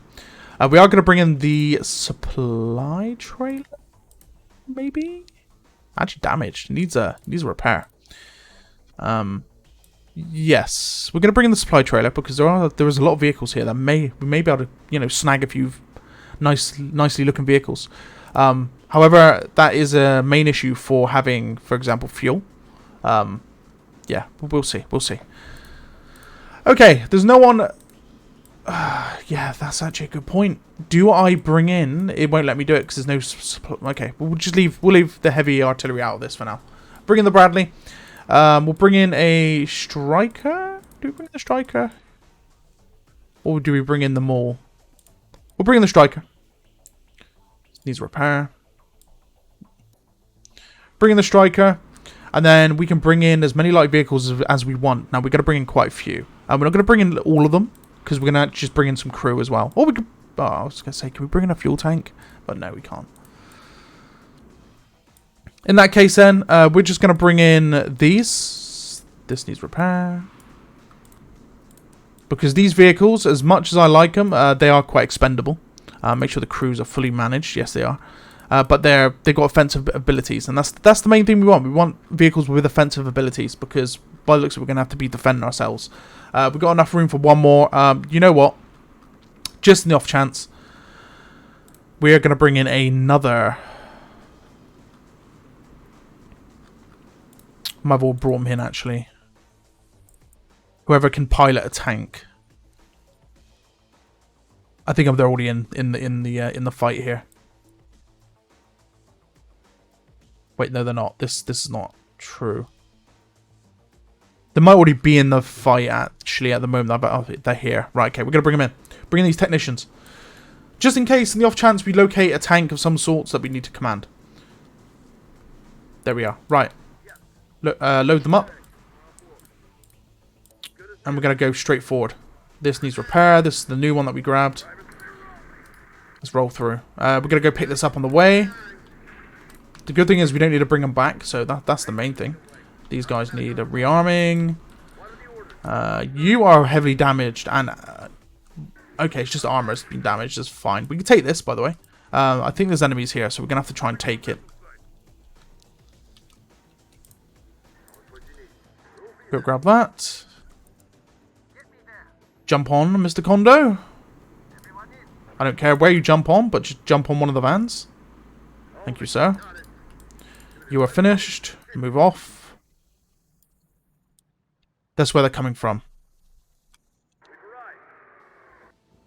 We are gonna bring in the supply trailer. Maybe. Actually damaged. Needs a repair. Yes, we're gonna bring in the supply trailer because there is a lot of vehicles here that we may be able to snag a few nicely looking vehicles. However, that is a main issue for having, for example, fuel. Yeah, we'll see. Okay, there's no one. Yeah, that's actually a good point. Do I bring in? It won't let me do it because there's no. Okay, we'll just leave. We'll leave the heavy artillery out of this for now. Bring in the Bradley. We'll bring in a striker. Do we bring in the striker? Or do we bring in the Maul? We'll bring in the striker. Needs repair. Bring in the striker. And then we can bring in as many light vehicles as we want. Now, we're going to bring in quite a few. We're not going to bring in all of them. Because we're going to just bring in some crew as well. Or we could... Oh, I was going to say, can we bring in a fuel tank? But no, we can't. In that case, then, we're just going to bring in these. This needs repair. Because these vehicles, as much as I like them, they are quite expendable. Make sure the crews are fully managed. Yes, they are. But they've got offensive abilities. And that's the main thing we want. We want vehicles with offensive abilities. Because by the looks of it, we're going to have to be defending ourselves. We've got enough room for one more. You know what? Just in the off chance, we are going to bring in another... Might have all brought him in, actually. Whoever can pilot a tank. I think they're already in the fight here. Wait, no, they're not. This is not true. They might already be in the fight actually at the moment. But oh, they're here. Right, okay, we're gonna bring them in. Bring in these technicians. Just in case, in the off chance we locate a tank of some sorts that we need to command. There we are. Right. Load them up. And we're gonna go straight forward. This needs repair. This is the new one that we grabbed. Let's roll through. We're gonna go pick this up on the way. The good thing is we don't need to bring them back, so that's the main thing. These guys need a rearming. You are heavily damaged, and okay, it's just armor's been damaged. That's fine. We can take this, by the way. I think there's enemies here, so we're gonna have to try and take it. Go grab that. Jump on, Mr. Kondo. I don't care where you jump on, but just jump on one of the vans. Thank you, sir. You are finished. Move off. That's where they're coming from.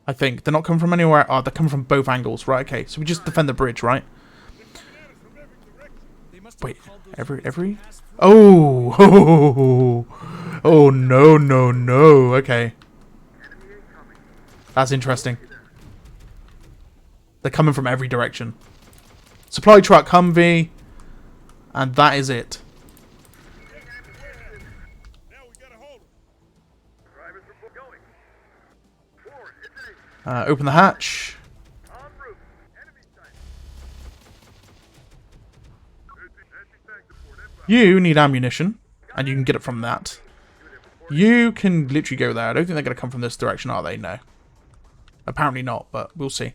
I think. They're not coming from anywhere. Oh, they're coming from both angles. Right, okay. So we just defend the bridge, right? Wait. Every? Oh! Oh, no. Okay. That's interesting. They're coming from every direction. Supply truck, Humvee. And that is it. Open the hatch. You need ammunition. And you can get it from that. You can literally go there. I don't think they're going to come from this direction, are they? No. Apparently not, but we'll see.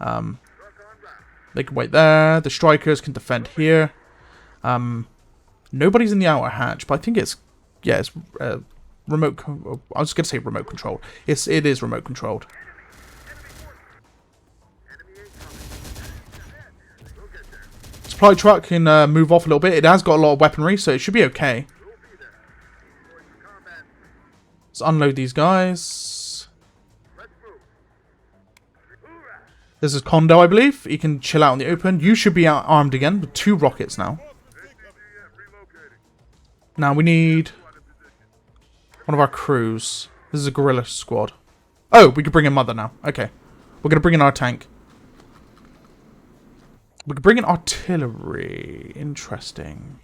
They can wait there. The strikers can defend here. Nobody's in the outer hatch, but I think it's... Yeah, it's remote... I was going to say remote controlled. It is remote controlled. Supply truck can move off a little bit. It has got a lot of weaponry, so it should be okay. Let's unload these guys. This is Kondo, I believe. He can chill out in the open. You should be out armed again with 2 rockets now. Now we need one of our crews. This is a guerrilla squad. Oh, we could bring in Mother now. Okay. We're going to bring in our tank. We could bring in artillery. Interesting.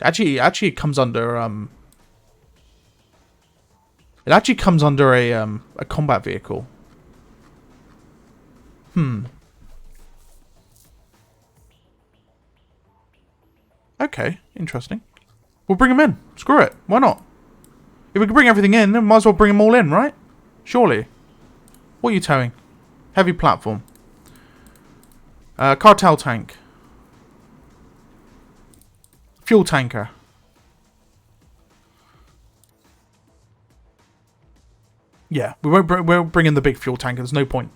Actually, it comes under it actually comes under a combat vehicle. Okay, interesting. We'll bring them in. Screw it. Why not? If we can bring everything in, then might as well bring them all in, right? Surely. What are you towing? Heavy platform. Cartel tank. Fuel tanker. Yeah, we won't bring in the big fuel tanker. There's no point.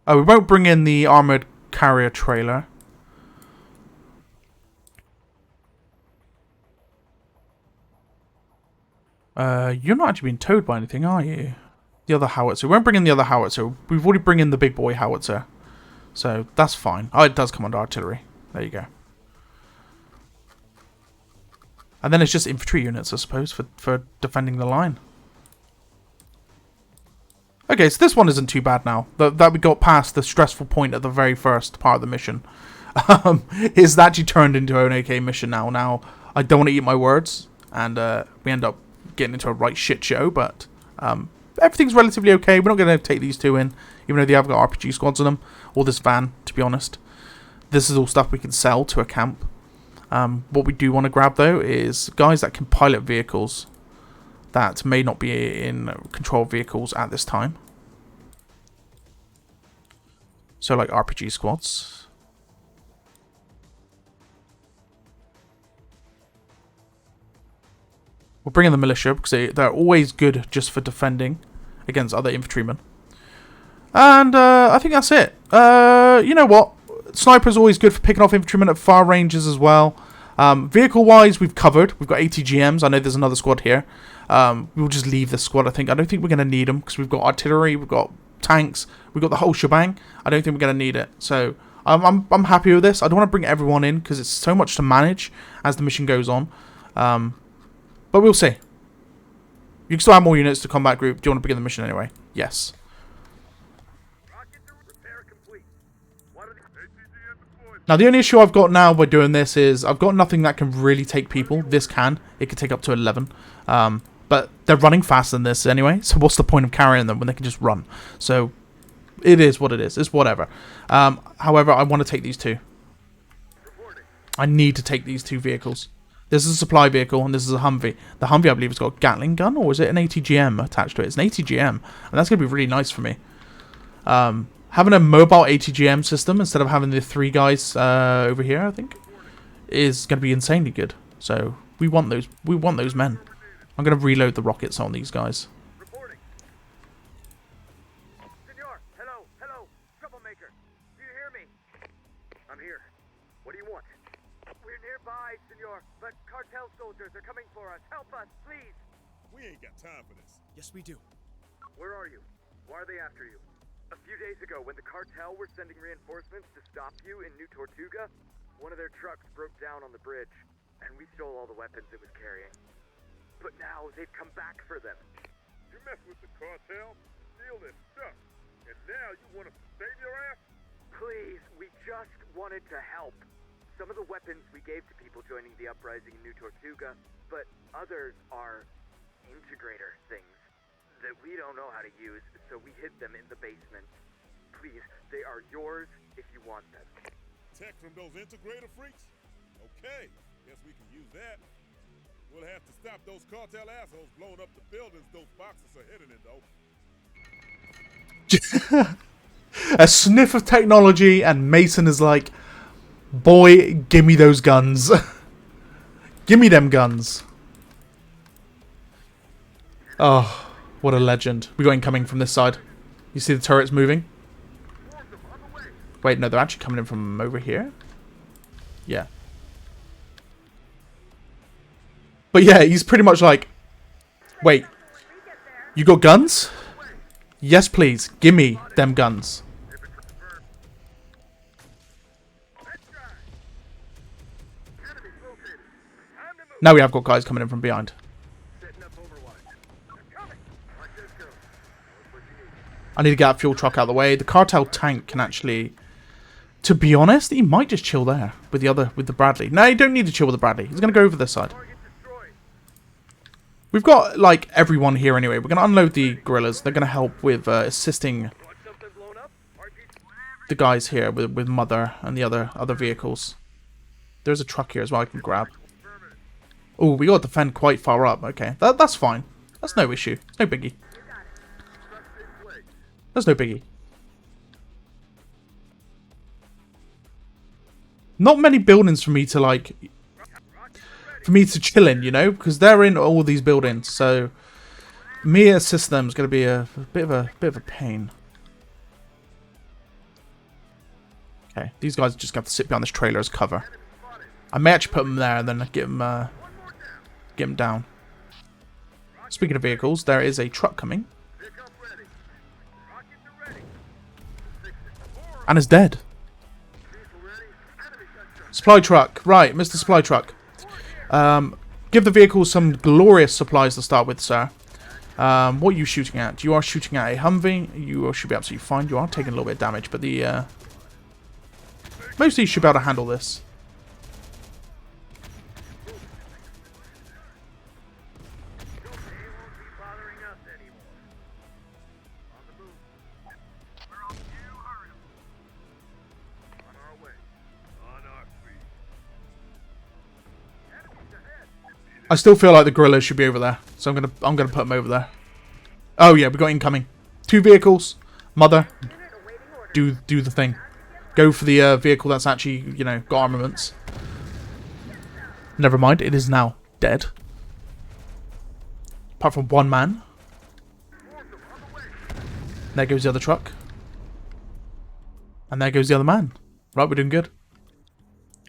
Oh, we won't bring in the armored carrier trailer. You're not actually being towed by anything, are you? The other howitzer. We won't bring in the other howitzer. We've already bring in the big boy howitzer. So, that's fine. Oh, it does come under artillery. There you go. And then it's just infantry units, I suppose, for defending the line. Okay, so this one isn't too bad now. That we got past the stressful point at the very first part of the mission. It's actually turned into an okay mission now. Now, I don't want to eat my words. And we end up getting into a right shit show. But everything's relatively okay. We're not going to take these 2 in. Even though they have got RPG squads on them. Or this van, to be honest. This is all stuff we can sell to a camp. What we do want to grab, though, is guys that can pilot vehicles that may not be in control vehicles at this time. So, like RPG squads. We'll bring in the militia because they're always good just for defending against other infantrymen. And I think that's it. You know what? Sniper's always good for picking off infantrymen at far ranges as well. Vehicle-wise, we've covered. We've got ATGMs. I know there's another squad here. We'll just leave this squad, I think. I don't think we're going to need them because we've got artillery, we've got tanks, we've got the whole shebang. I don't think we're going to need it. So I'm happy with this. I don't want to bring everyone in because it's so much to manage as the mission goes on. But we'll see. You can still have more units to combat group. Do you want to begin the mission anyway? Yes. Now, the only issue I've got now by doing this is I've got nothing that can really take people. This can. It can take up to 11. But they're running faster than this anyway, so what's the point of carrying them when they can just run? So, it is what it is. It's whatever. However, I want to take these 2. I need to take these 2 vehicles. This is a supply vehicle, and this is a Humvee. The Humvee, I believe, has got a Gatling gun, or is it an ATGM attached to it? It's an ATGM, and that's going to be really nice for me. Having a mobile ATGM system instead of having the 3 guys over here, I think, is going to be insanely good. So we want those. We want those men. I'm going to reload the rockets on these guys. Reporting. Senor, hello, troublemaker. Do you hear me? I'm here. What do you want? We're nearby, senor, but cartel soldiers are coming for us. Help us, please. We ain't got time for this. Yes, we do. Where are you? Why are they after you? A few days ago, when the cartel were sending reinforcements to stop you in New Tortuga, one of their trucks broke down on the bridge, and we stole all the weapons it was carrying. But now they've come back for them. You mess with the cartel, steal their stuff, and now you want us to save your ass? Please, we just wanted to help. Some of the weapons we gave to people joining the uprising in New Tortuga, but others are integrator things that we don't know how to use, so we hid them in the basement. Please, they are yours if you want them. Tech from those integrator freaks? Okay, guess we can use that. We'll have to stop those cartel assholes blowing up the buildings those boxes are hidden in, though. A sniff of technology, and Mason is like, boy, give me those guns. Give me them guns. Oh, what a legend. We got incoming from this side. You see the turrets moving? Wait, no, they're actually coming in from over here? Yeah. But yeah, he's pretty much like, wait, you got guns? Yes, please. Give me them guns. Now we have got guys coming in from behind. I need to get that fuel truck out of the way. The cartel tank can actually, to be honest, he might just chill there with the Bradley. No, you don't need to chill with the Bradley. He's going to go over this side. We've got, like, everyone here anyway. We're going to unload the guerrillas. They're going to help with assisting the guys here with Mother and the other vehicles. There's a truck here as well I can grab. Oh, we got to defend quite far up. Okay, that's fine. That's no issue. It's no biggie. That's no biggie. Not many buildings for me to, like, chill in, you know, because they're in all these buildings. So me assist them is going to be a bit of a pain. Okay, these guys just have to sit behind this trailer as cover. I may actually put them there and then get them down. Speaking of vehicles, there is a truck coming. And it's dead. Supply truck. Right, Mr. Supply Truck. Give the vehicles some glorious supplies to start with, sir. What are you shooting at? You are shooting at a Humvee. You should be absolutely fine. You are taking a little bit of damage, but the most of you should be able to handle this. I still feel like the guerrillas should be over there, so I'm gonna put them over there. Oh yeah, we got incoming. 2 vehicles. Mother, do the thing. Go for the vehicle that's actually, you know, got armaments. Never mind, it is now dead. Apart from one man. There goes the other truck. And there goes the other man. Right, we're doing good.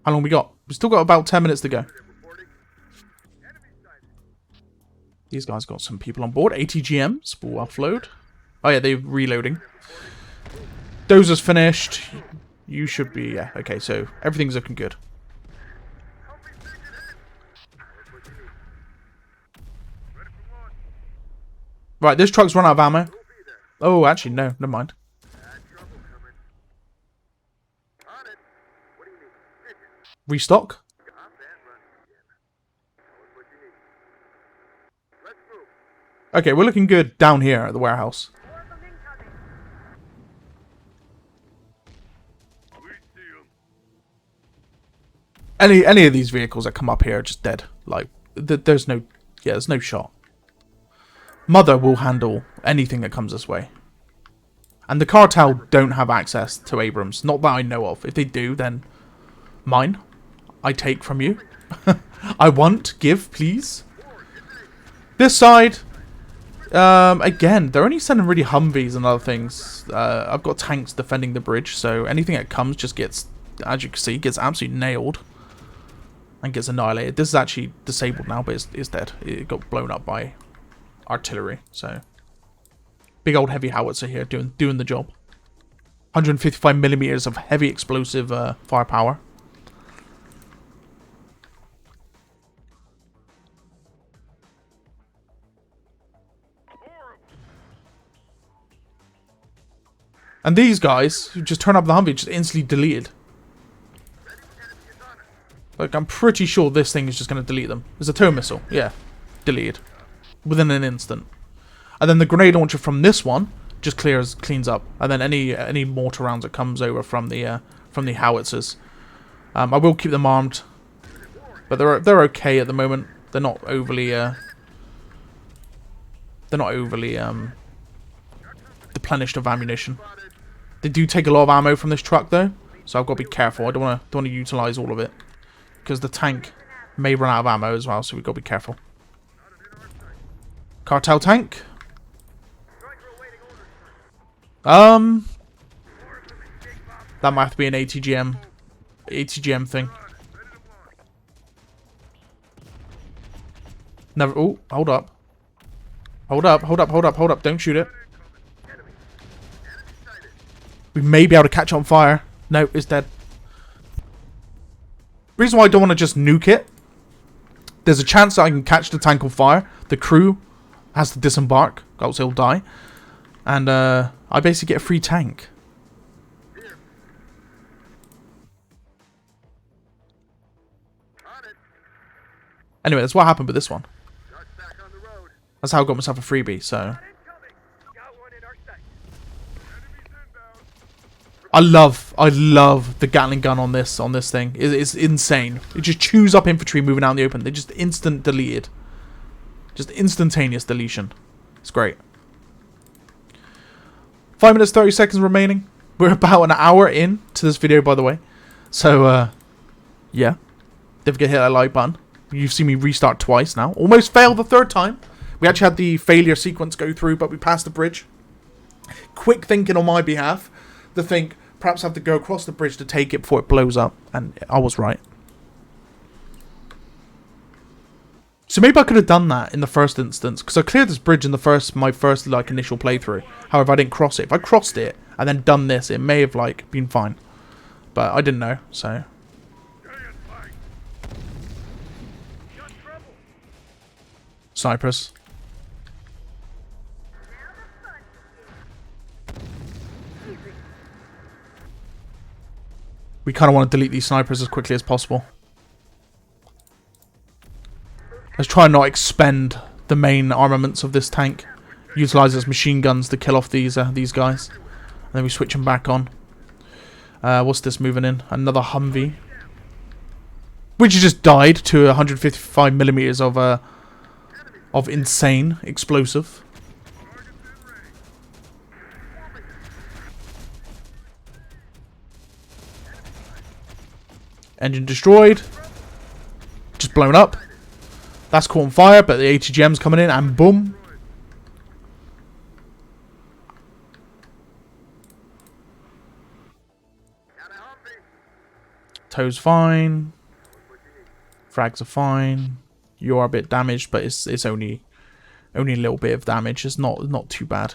How long we got? We've still got about 10 minutes to go. These guys got some people on board. ATGMs will offload. Oh yeah, they're reloading. Dozer's finished. You should be, yeah. Okay, so everything's looking good. Right, this truck's run out of ammo. Oh, actually, no, never mind. Restock? Okay, we're looking good down here at the warehouse. Any of these vehicles that come up here are just dead. Like, there's no shot. Mother will handle anything that comes this way. And the cartel don't have access to Abrams. Not that I know of. If they do, then mine. I take from you. I want, give, please. This side, again, they're only sending really Humvees and other things. I've got tanks defending the bridge, so anything that comes just gets, as you can see, gets absolutely nailed. And gets annihilated. This is actually disabled now, but it's dead. It got blown up by artillery, so big old heavy howitzer here doing the job. 155 millimeters of heavy explosive firepower. And these guys who just turn up the Humvee just instantly deleted. Like, I'm pretty sure this thing is just going to delete them. There's a tow missile. Yeah. Deleted. Within an instant. And then the grenade launcher from this one just cleans up. And then any mortar rounds that comes over from the howitzers. I will keep them armed. But they're okay at the moment. They're not overly deplenished of ammunition. They do take a lot of ammo from this truck though. So I've got to be careful. I don't want to utilize all of it. Because the tank may run out of ammo as well, so we've got to be careful. Cartel tank. Striker awaiting orders, sir. That might have to be an ATGM thing. Never. Oh, hold up. Hold up, hold up, hold up, hold up. Don't shoot it. We may be able to catch it on fire. No, it's dead. Reason why I don't want to just nuke it. There's a chance that I can catch the tank on fire. The crew has to disembark, else he'll die. And I basically get a free tank. Anyway, that's what happened with this one. Shots back on the road. That's how I got myself a freebie, so... Incoming. Got one in our sight. Enemies inbound. I love the Gatling gun on this thing. It's insane. It just chews up infantry moving out in the open. They just instant deleted. Just instantaneous deletion. It's great. 5 minutes 30 seconds remaining. We're about an hour in to this video, by the way. So yeah. Don't forget to hit that like button. You've seen me restart twice now. Almost failed the third time. We actually had the failure sequence go through, but we passed the bridge. Quick thinking on my behalf. To think, perhaps have to go across the bridge to take it before it blows up. And I was right. So maybe I could have done that in the first instance. Because I cleared this bridge in my first like initial playthrough. However, I didn't cross it. If I crossed it and then done this, it may have like been fine. But I didn't know, so... Snipers. We kind of want to delete these snipers as quickly as possible. Let's try and not expend the main armaments of this tank. Utilize its machine guns to kill off these guys. And then we switch them back on. What's this moving in? Another Humvee. Which just died to 155mm of insane explosive. Engine destroyed. Just blown up. That's caught on fire, but the ATGM's coming in and boom. Tow's fine. Frags are fine. You are a bit damaged, but it's only a little bit of damage. It's not too bad.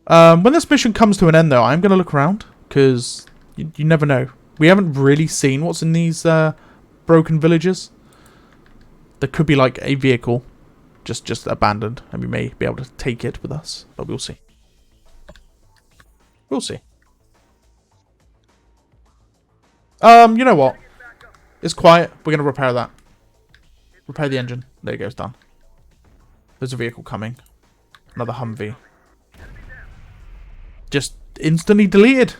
When this mission comes to an end, though, I'm going to look around because you never know. We haven't really seen what's in these broken villages. There could be like a vehicle just abandoned, and we may be able to take it with us, but we'll see. We'll see. You know what? It's quiet. We're going to repair that. Repair the engine. There you go. It's done. There's a vehicle coming. Another Humvee. Just instantly deleted.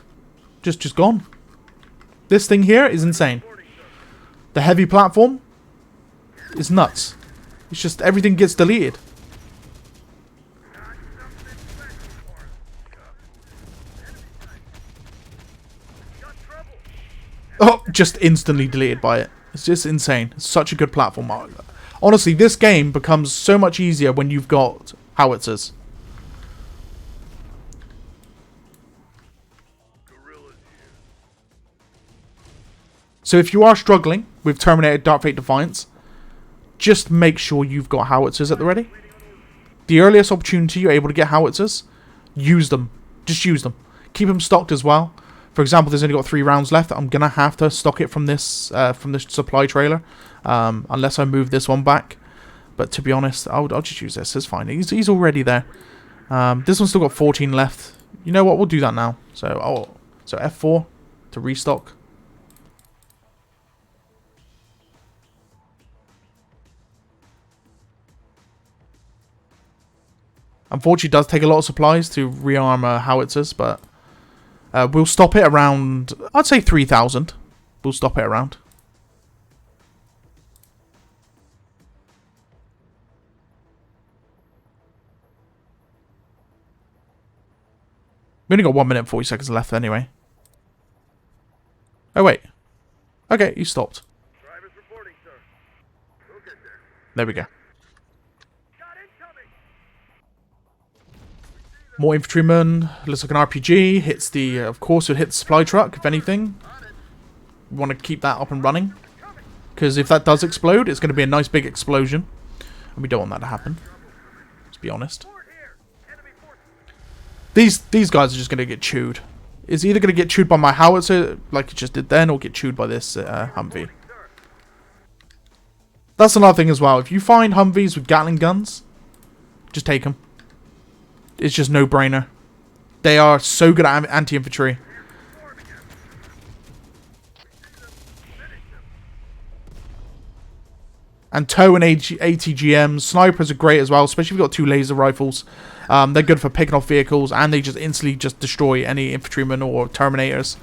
Just gone. This thing here is insane. The heavy platform is nuts. It's just everything gets deleted. Oh, just instantly deleted by it. It's just insane. It's such a good platform. Honestly, this game becomes so much easier when you've got howitzers. So if you are struggling with Terminator Dark Fate Defiance, just make sure you've got howitzers at the ready. The earliest opportunity you're able to get howitzers, use them. Just use them. Keep them stocked as well. For example, there's only got 3 rounds left. I'm gonna have to stock it from this supply trailer, unless I move this one back. But to be honest, I'll just use this. It's fine. He's already there. This one's still got 14 left. You know what? We'll do that now. So F4 to restock. Unfortunately, it does take a lot of supplies to rearm howitzers, but we'll stop it around, I'd say 3,000. We'll stop it around. We only got 1 minute and 40 seconds left anyway. Oh, wait. Okay, you stopped. Drivers reporting, sir. We'll get there. There we go. More infantrymen. Looks like an RPG. Hits the, of course, it hits the supply truck, if anything. We want to keep that up and running. Because if that does explode, it's going to be a nice big explosion. And we don't want that to happen. Let's be honest. These guys are just going to get chewed. It's either going to get chewed by my howitzer, like it just did then, or get chewed by this Humvee. That's another thing as well. If you find Humvees with Gatling guns, just take them. It's just no-brainer. They are so good at anti-infantry. And TOW and ATGMs. Snipers are great as well, especially if you've got 2 laser rifles. They're good for picking off vehicles, and they just instantly just destroy any infantrymen or Terminators.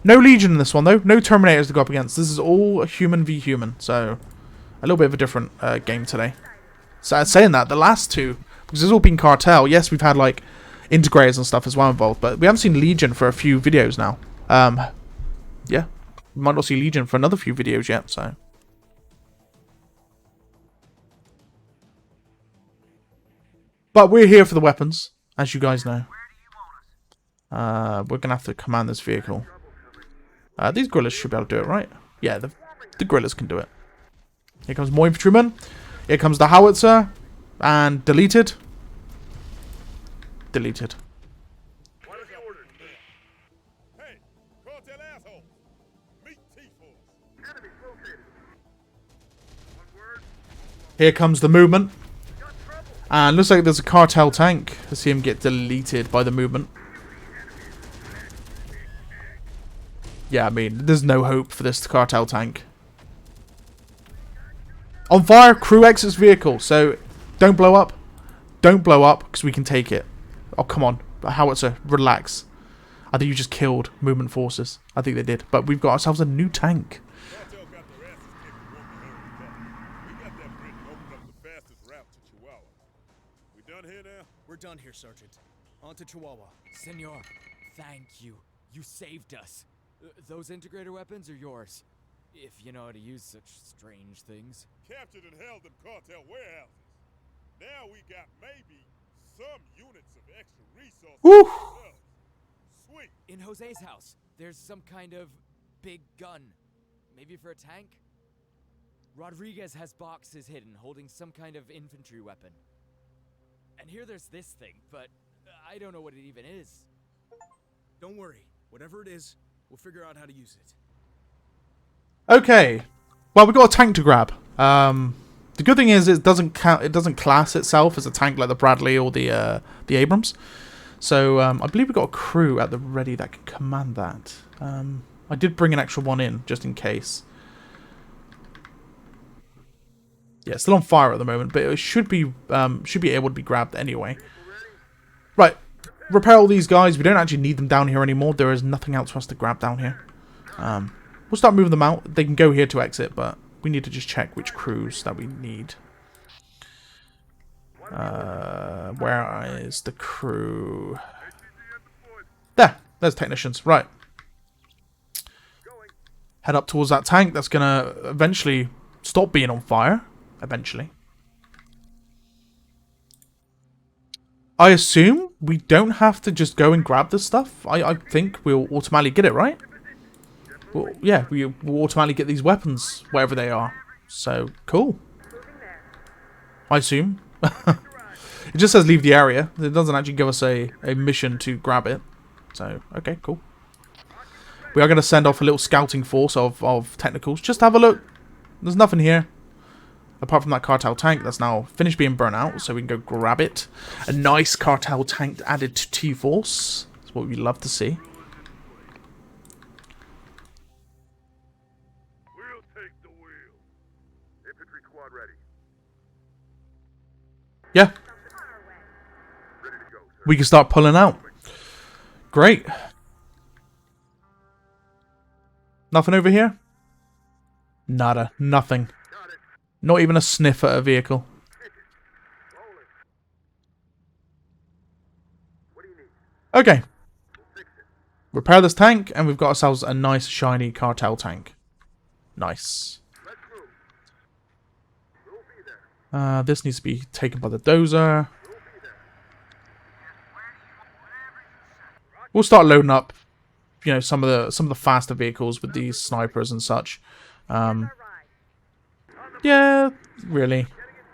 No Legion in this one, though. No Terminators to go up against. This is all human v human, so a little bit of a different game today. So saying that, the last 2, because it's all been Cartel. Yes, we've had, like, integrators and stuff as well involved, but we haven't seen Legion for a few videos now. Yeah. We might not see Legion for another few videos yet, so... But we're here for the weapons, as you guys know. We're going to have to command this vehicle. These guerrillas should be able to do it, right? Yeah, the guerrillas can do it. Here comes more infantrymen. Here comes the howitzer. And deleted. Deleted. What is the order? Hey, Cartel asshole! Meet T-Force. Enemies located. One word. Here comes the movement. And looks like there's a Cartel tank. I see him get deleted by the movement. Yeah, I mean, there's no hope for this Cartel tank. On fire, crew exits vehicle. So, don't blow up. Don't blow up, because we can take it. Oh, come on. Howitzer, relax. I think you just killed movement forces. I think they did. But we've got ourselves a new tank. Cartel got their asses kicked in one hell. We got that bridge opened up the fastest route to Chihuahua. We done here now? We're done here, Sergeant. On to Chihuahua. Senor, thank you. You saved us. Those integrator weapons are yours. If you know how to use such strange things. Captured and held them cartel warehouses. Now we got maybe some units of extra resources. Woo! ourselves. Sweet. In Jose's house, there's some kind of big gun. Maybe for a tank? Rodriguez has boxes hidden holding some kind of infantry weapon. And here there's this thing, but I don't know what it even is. Don't worry. Whatever it is, we'll figure out how to use it. Okay. Well, we've got a tank to grab. The good thing is it doesn't count. It doesn't class itself as a tank like the Bradley or the Abrams. So I believe we've got a crew at the ready that can command that. I did bring an extra one in just in case. Yeah, it's still on fire at the moment, but it should be able to be grabbed anyway. Right. Repair all these guys. We don't actually need them down here anymore. There is nothing else for us to grab down here. We'll start moving them out. They can go here to exit, but we need to just check which crews that we need. Where is the crew? There's technicians. Right. Head up towards that tank. That's going to eventually stop being on fire. Eventually. I assume we don't have to just go and grab this stuff. I think we'll automatically get it, right? Well, yeah, we'll automatically get these weapons, wherever they are. So, cool. I assume. It just says leave the area. It doesn't actually give us a mission to grab it. So, okay, cool. We are going to send off a little scouting force of technicals. Just have a look. There's nothing here. Apart from that Cartel tank that's now finished being burnt out, so we can go grab it. A nice Cartel tank added to T-Force. That's what we love to see. We'll take the wheel. Infantry squad ready. Yeah. Ready to go, sir. We can start pulling out. Great. Nothing over here? Nada. Nothing. Got it. Not even a sniff at a vehicle. Rolling. What do you need? Okay. We'll fix it. Repair this tank, and we've got ourselves a nice, shiny Cartel tank. Nice. Let's move. We'll be there. This needs to be taken by the dozer. We'll be there. we'll start loading up, you know, some of the faster vehicles with these snipers and such. Yeah, really.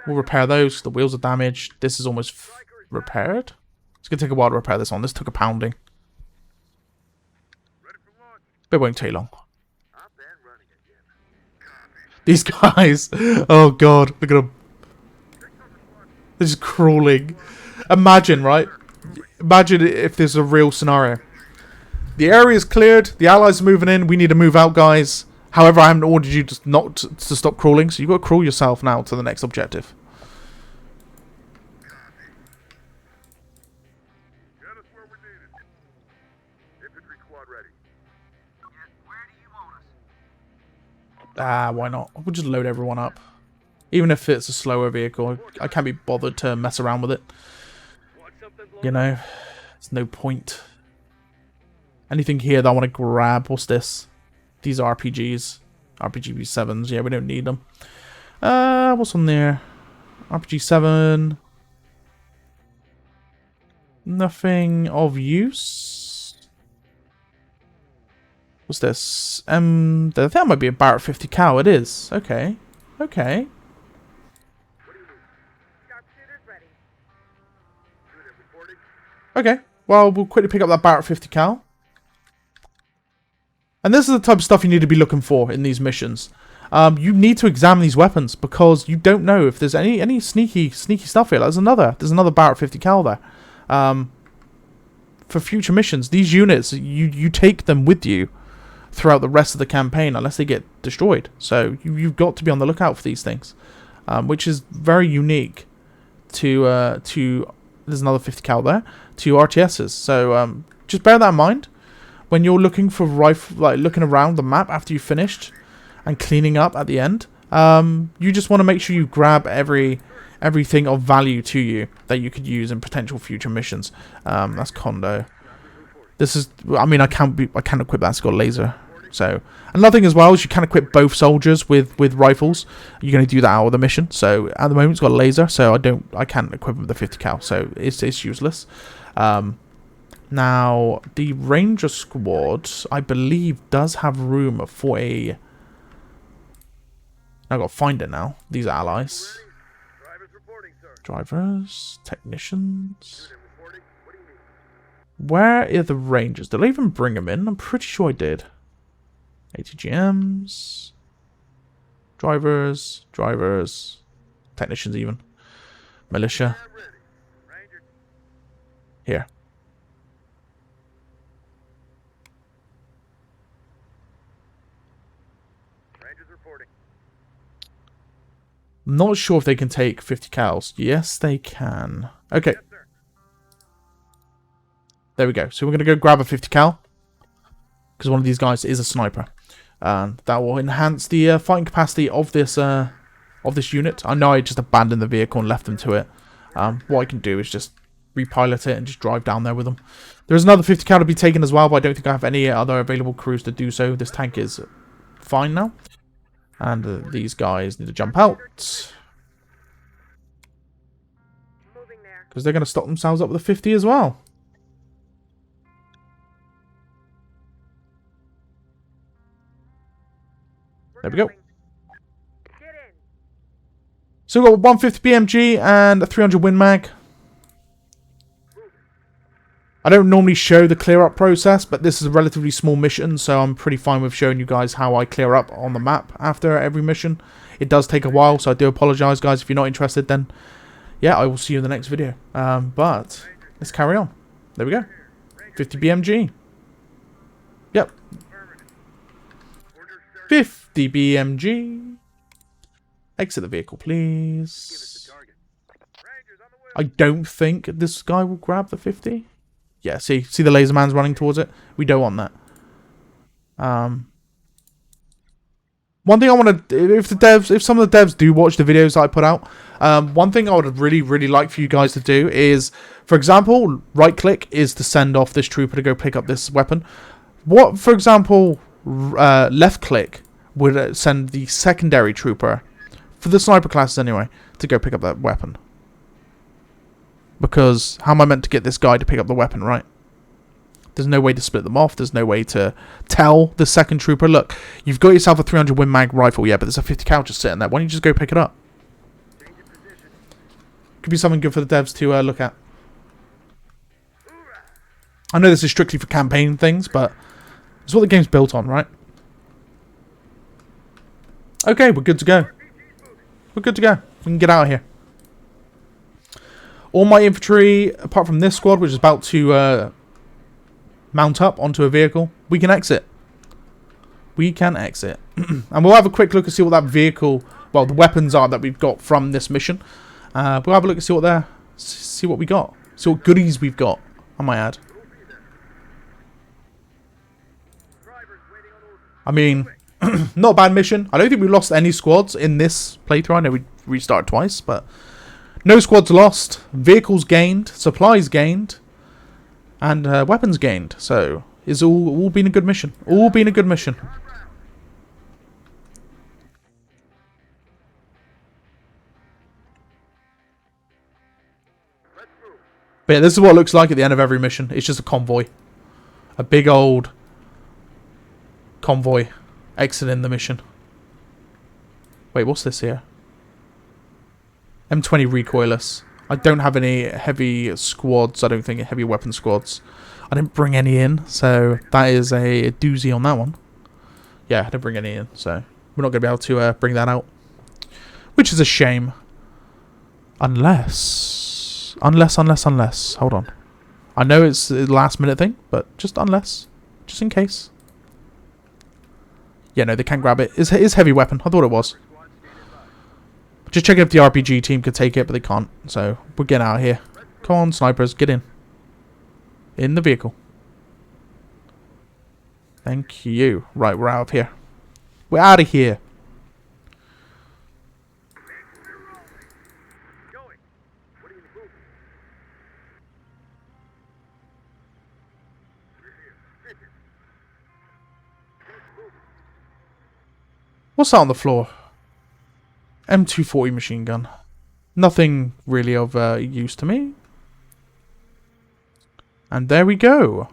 We'll repair those. The wheels are damaged. This is almost repaired. It's going to take a while to repair this one. This took a pounding. But it won't take long. These guys. Oh, God. Look at them. They're just crawling. Imagine, right? Imagine if there's a real scenario. The area is cleared. The allies are moving in. We need to move out, guys. However, I haven't ordered you to stop crawling, so you've got to crawl yourself now to the next objective. Get us where we're needed. Infantry squad ready. Yes, where do you want us? Ah, why not? We'll just load everyone up. Even if it's a slower vehicle, I can't be bothered to mess around with it. You know, there's no point. Anything here that I want to grab? What's this? These are RPGs. RPG 7s. Yeah, we don't need them. What's on there? RPG 7. Nothing of use. What's this? I think that might be a Barrett 50 cal. It is. Okay. Okay. Okay. Well, we'll quickly pick up that Barrett 50 cal. And this is the type of stuff you need to be looking for in these missions. You need to examine these weapons because you don't know if there's any sneaky stuff here. There's another Barrett 50 cal there. For future missions, these units you take them with you throughout the rest of the campaign unless they get destroyed. So you've got to be on the lookout for these things, which is very unique to there's another 50 cal there to RTSs. So just bear that in mind. When you're looking for rifle, like looking around the map after you've finished and cleaning up at the end, you just want to make sure you grab everything of value to you that you could use in potential future missions. That's Condo. This is, I mean, I can't equip that. It's got a laser. So another thing as well is you can equip both soldiers with rifles. You're going to do that out of the mission. So at the moment it's got a laser, so I can't equip it with the 50 cal. So it's useless. Now, the Ranger Squad, I believe, does have room for a... I've got to find it now. These are allies. Drivers, technicians. Where are the Rangers? Did I even bring them in? I'm pretty sure I did. ATGMs. Drivers. Technicians even. Militia. Here. I'm not sure if they can take 50 cals. Yes, they can. Okay. There we go. So we're going to go grab a 50 cal. Because one of these guys is a sniper. And that will enhance the fighting capacity of this unit. I know I just abandoned the vehicle and left them to it. What I can do is just repilot it and just drive down there with them. There's another 50 cal to be taken as well, but I don't think I have any other available crews to do so. This tank is fine now. And these guys need to jump out. Because they're going to stock themselves up with a 50 as well. There we go. So we've got 150 BMG and a 300 Win Mag. I don't normally show the clear up process, but this is a relatively small mission, so I'm pretty fine with showing you guys how I clear up on the map after every mission. It does take a while, so I do apologise, guys. If you're not interested, then yeah, I will see you in the next video. But let's carry on. There we go. 50 BMG. Yep. 50 BMG. Exit the vehicle, please. I don't think this guy will grab the 50. Yeah, see the laser man's running towards it? We don't want that. One thing I want to... If some of the devs do watch the videos that I put out, one thing I would really like for you guys to do is, for example, right-click is to send off this trooper to go pick up this weapon. What, for example, left-click would send the secondary trooper, for the sniper classes anyway, to go pick up that weapon. Because how am I meant to get this guy to pick up the weapon, right? There's no way to split them off. There's no way to tell the second trooper, look, you've got yourself a 300 Win Mag rifle, yeah, but there's a 50 cal just sitting there. Why don't you just go pick it up? Could be something good for the devs to look at. I know this is strictly for campaign things, but it's what the game's built on, right? Okay, we're good to go. We're good to go. We can get out of here. All my infantry, apart from this squad, which is about to mount up onto a vehicle, we can exit. We can exit. And we'll have a quick look and see what that vehicle, well, the weapons are that we've got from this mission. We'll have a look and see what we got. See what goodies we've got, I might add. I mean, not a bad mission. I don't think we lost any squads in this playthrough. I know we restarted twice, but no squads lost. Vehicles gained, supplies gained, and weapons gained. So it's all been a good mission. All been a good mission. But yeah, this is what it looks like at the end of every mission. It's just a convoy. A big old convoy exiting the mission. Wait, what's this here? M20 recoilless. I don't have any heavy squads. I don't think heavy weapon squads. I didn't bring any in, so that is a doozy on that one. Yeah, I didn't bring any in, so we're not going to be able to bring that out. Which is a shame. Unless... Hold on. I know it's a last minute thing, but just unless. Just in case. Yeah, no, they can't grab it. It's heavy weapon. I thought it was. Just checking if the RPG team could take it, but they can't. So, we're getting out of here. Come on, snipers, get in. In the vehicle. Thank you. Right, we're out of here. We're out of here. What's that on the floor? M240 machine gun. Nothing really of use to me. And there we go.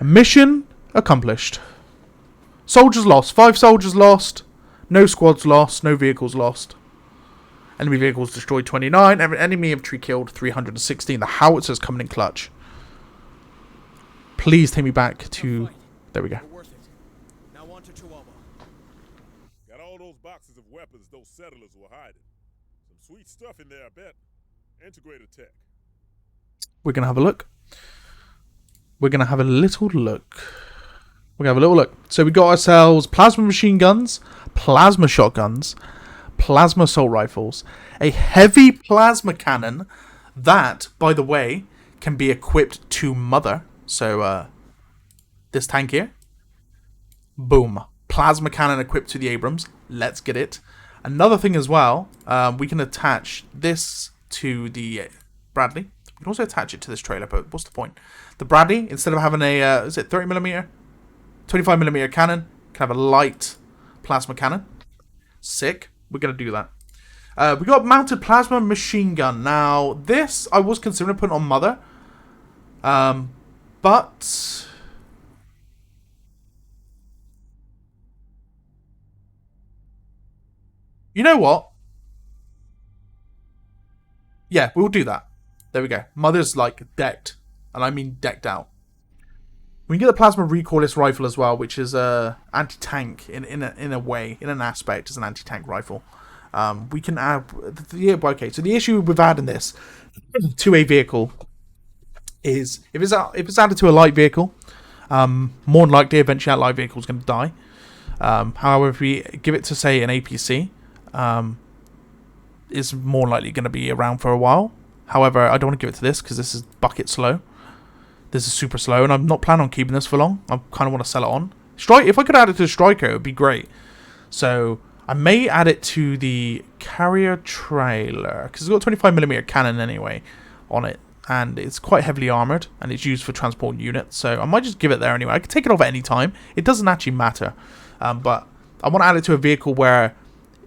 Mission accomplished. Soldiers lost. 5 soldiers lost. No squads lost. No vehicles lost. Enemy vehicles destroyed 29. Enemy infantry killed 316. The howitzers coming in clutch. Please take me back to... There we go. Got all those boxes of weapons those settlers were hiding. Some sweet stuff in there, I bet. Integrated tech. We're going to have a look. We're going to have a little look. We're going to have a little look. So we got ourselves plasma machine guns, plasma shotguns, plasma assault rifles, a heavy plasma cannon that, by the way, can be equipped to Mother. So, this tank here. Boom. Plasma cannon equipped to the Abrams. Let's get it. Another thing as well, we can attach this to the Bradley. We can also attach it to this trailer, but what's the point? The Bradley, instead of having a, is it 30mm? 25mm cannon, can have a light plasma cannon. Sick. We're going to do that. We got mounted plasma machine gun. Now, this I was considering putting on Mother. But... You know what? Yeah, we'll do that. There we go. Mother's like decked. And I mean decked out. We can get the plasma recoilless rifle as well, which is anti-tank in a way, in an aspect, as an anti-tank rifle. We can add... Okay, so the issue with adding this to a vehicle is if it's added to a light vehicle, more than likely eventually that light vehicle is going to die. However, if we give it to, say, an APC, is more likely going to be around for a while. However, I don't want to give it to this because this is bucket slow. This is super slow, and I'm not planning on keeping this for long. I kind of want to sell it on. If I could add it to the Striker, it would be great. So I may add it to the carrier trailer because it's got a 25mm cannon anyway on it, and it's quite heavily armored, and it's used for transport units. So I might just give it there anyway. I can take it off at any time. It doesn't actually matter, but I want to add it to a vehicle where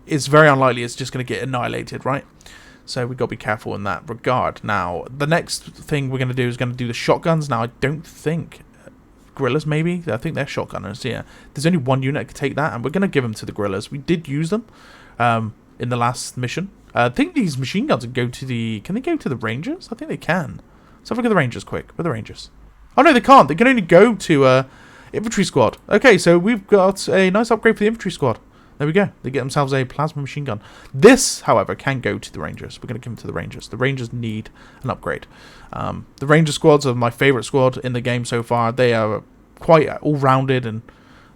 it's very unlikely it's just going to get annihilated, right? So we've got to be careful in that regard. Now, the next thing we're going to do is going to do the shotguns. Now, I don't think guerrillas, maybe? I think they're shotgunners, yeah. There's only one unit that can take that, and we're going to give them to the guerrillas. We did use them in the last mission. I think these machine guns can go to the... Can they go to the rangers? I think they can. Let's have a look at the rangers quick. Where are the rangers? Oh, no, they can't. They can only go to infantry squad. Okay, so we've got a nice upgrade for the infantry squad. There we go. They get themselves a plasma machine gun. This, however, can go to the rangers. We're going to give them to the rangers. The rangers need an upgrade. The ranger squads are my favourite squad in the game so far. They are quite all-rounded and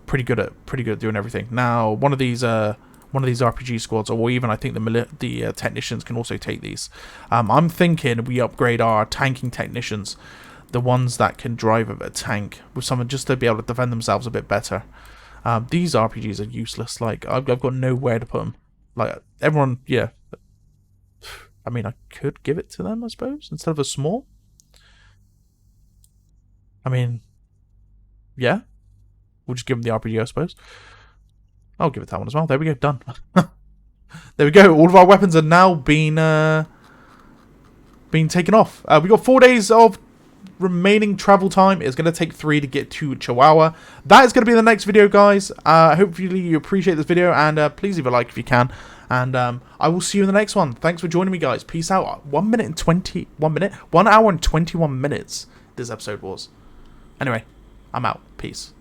pretty good at doing everything. Now, one of these RPG squads, or even I think the technicians can also take these. I'm thinking we upgrade our tanking technicians, the ones that can drive a tank, with someone just to be able to defend themselves a bit better. These RPGs are useless. Like, I've got nowhere to put them. Like, everyone, yeah. I mean, I could give it to them, I suppose, instead of a small. I mean, yeah. We'll just give them the RPG, I suppose. I'll give it that one as well. There we go, done. There we go. All of our weapons are now being taken off. We got 4 days of remaining travel time. It's going to take 3 to get to Chihuahua. That is going to be the next video, guys. Hopefully you appreciate this video, and please leave a like if you can. And I will see you in the next one. Thanks for joining me, guys. Peace out. 1 hour and 21 minutes this episode was. Anyway, I'm out. Peace.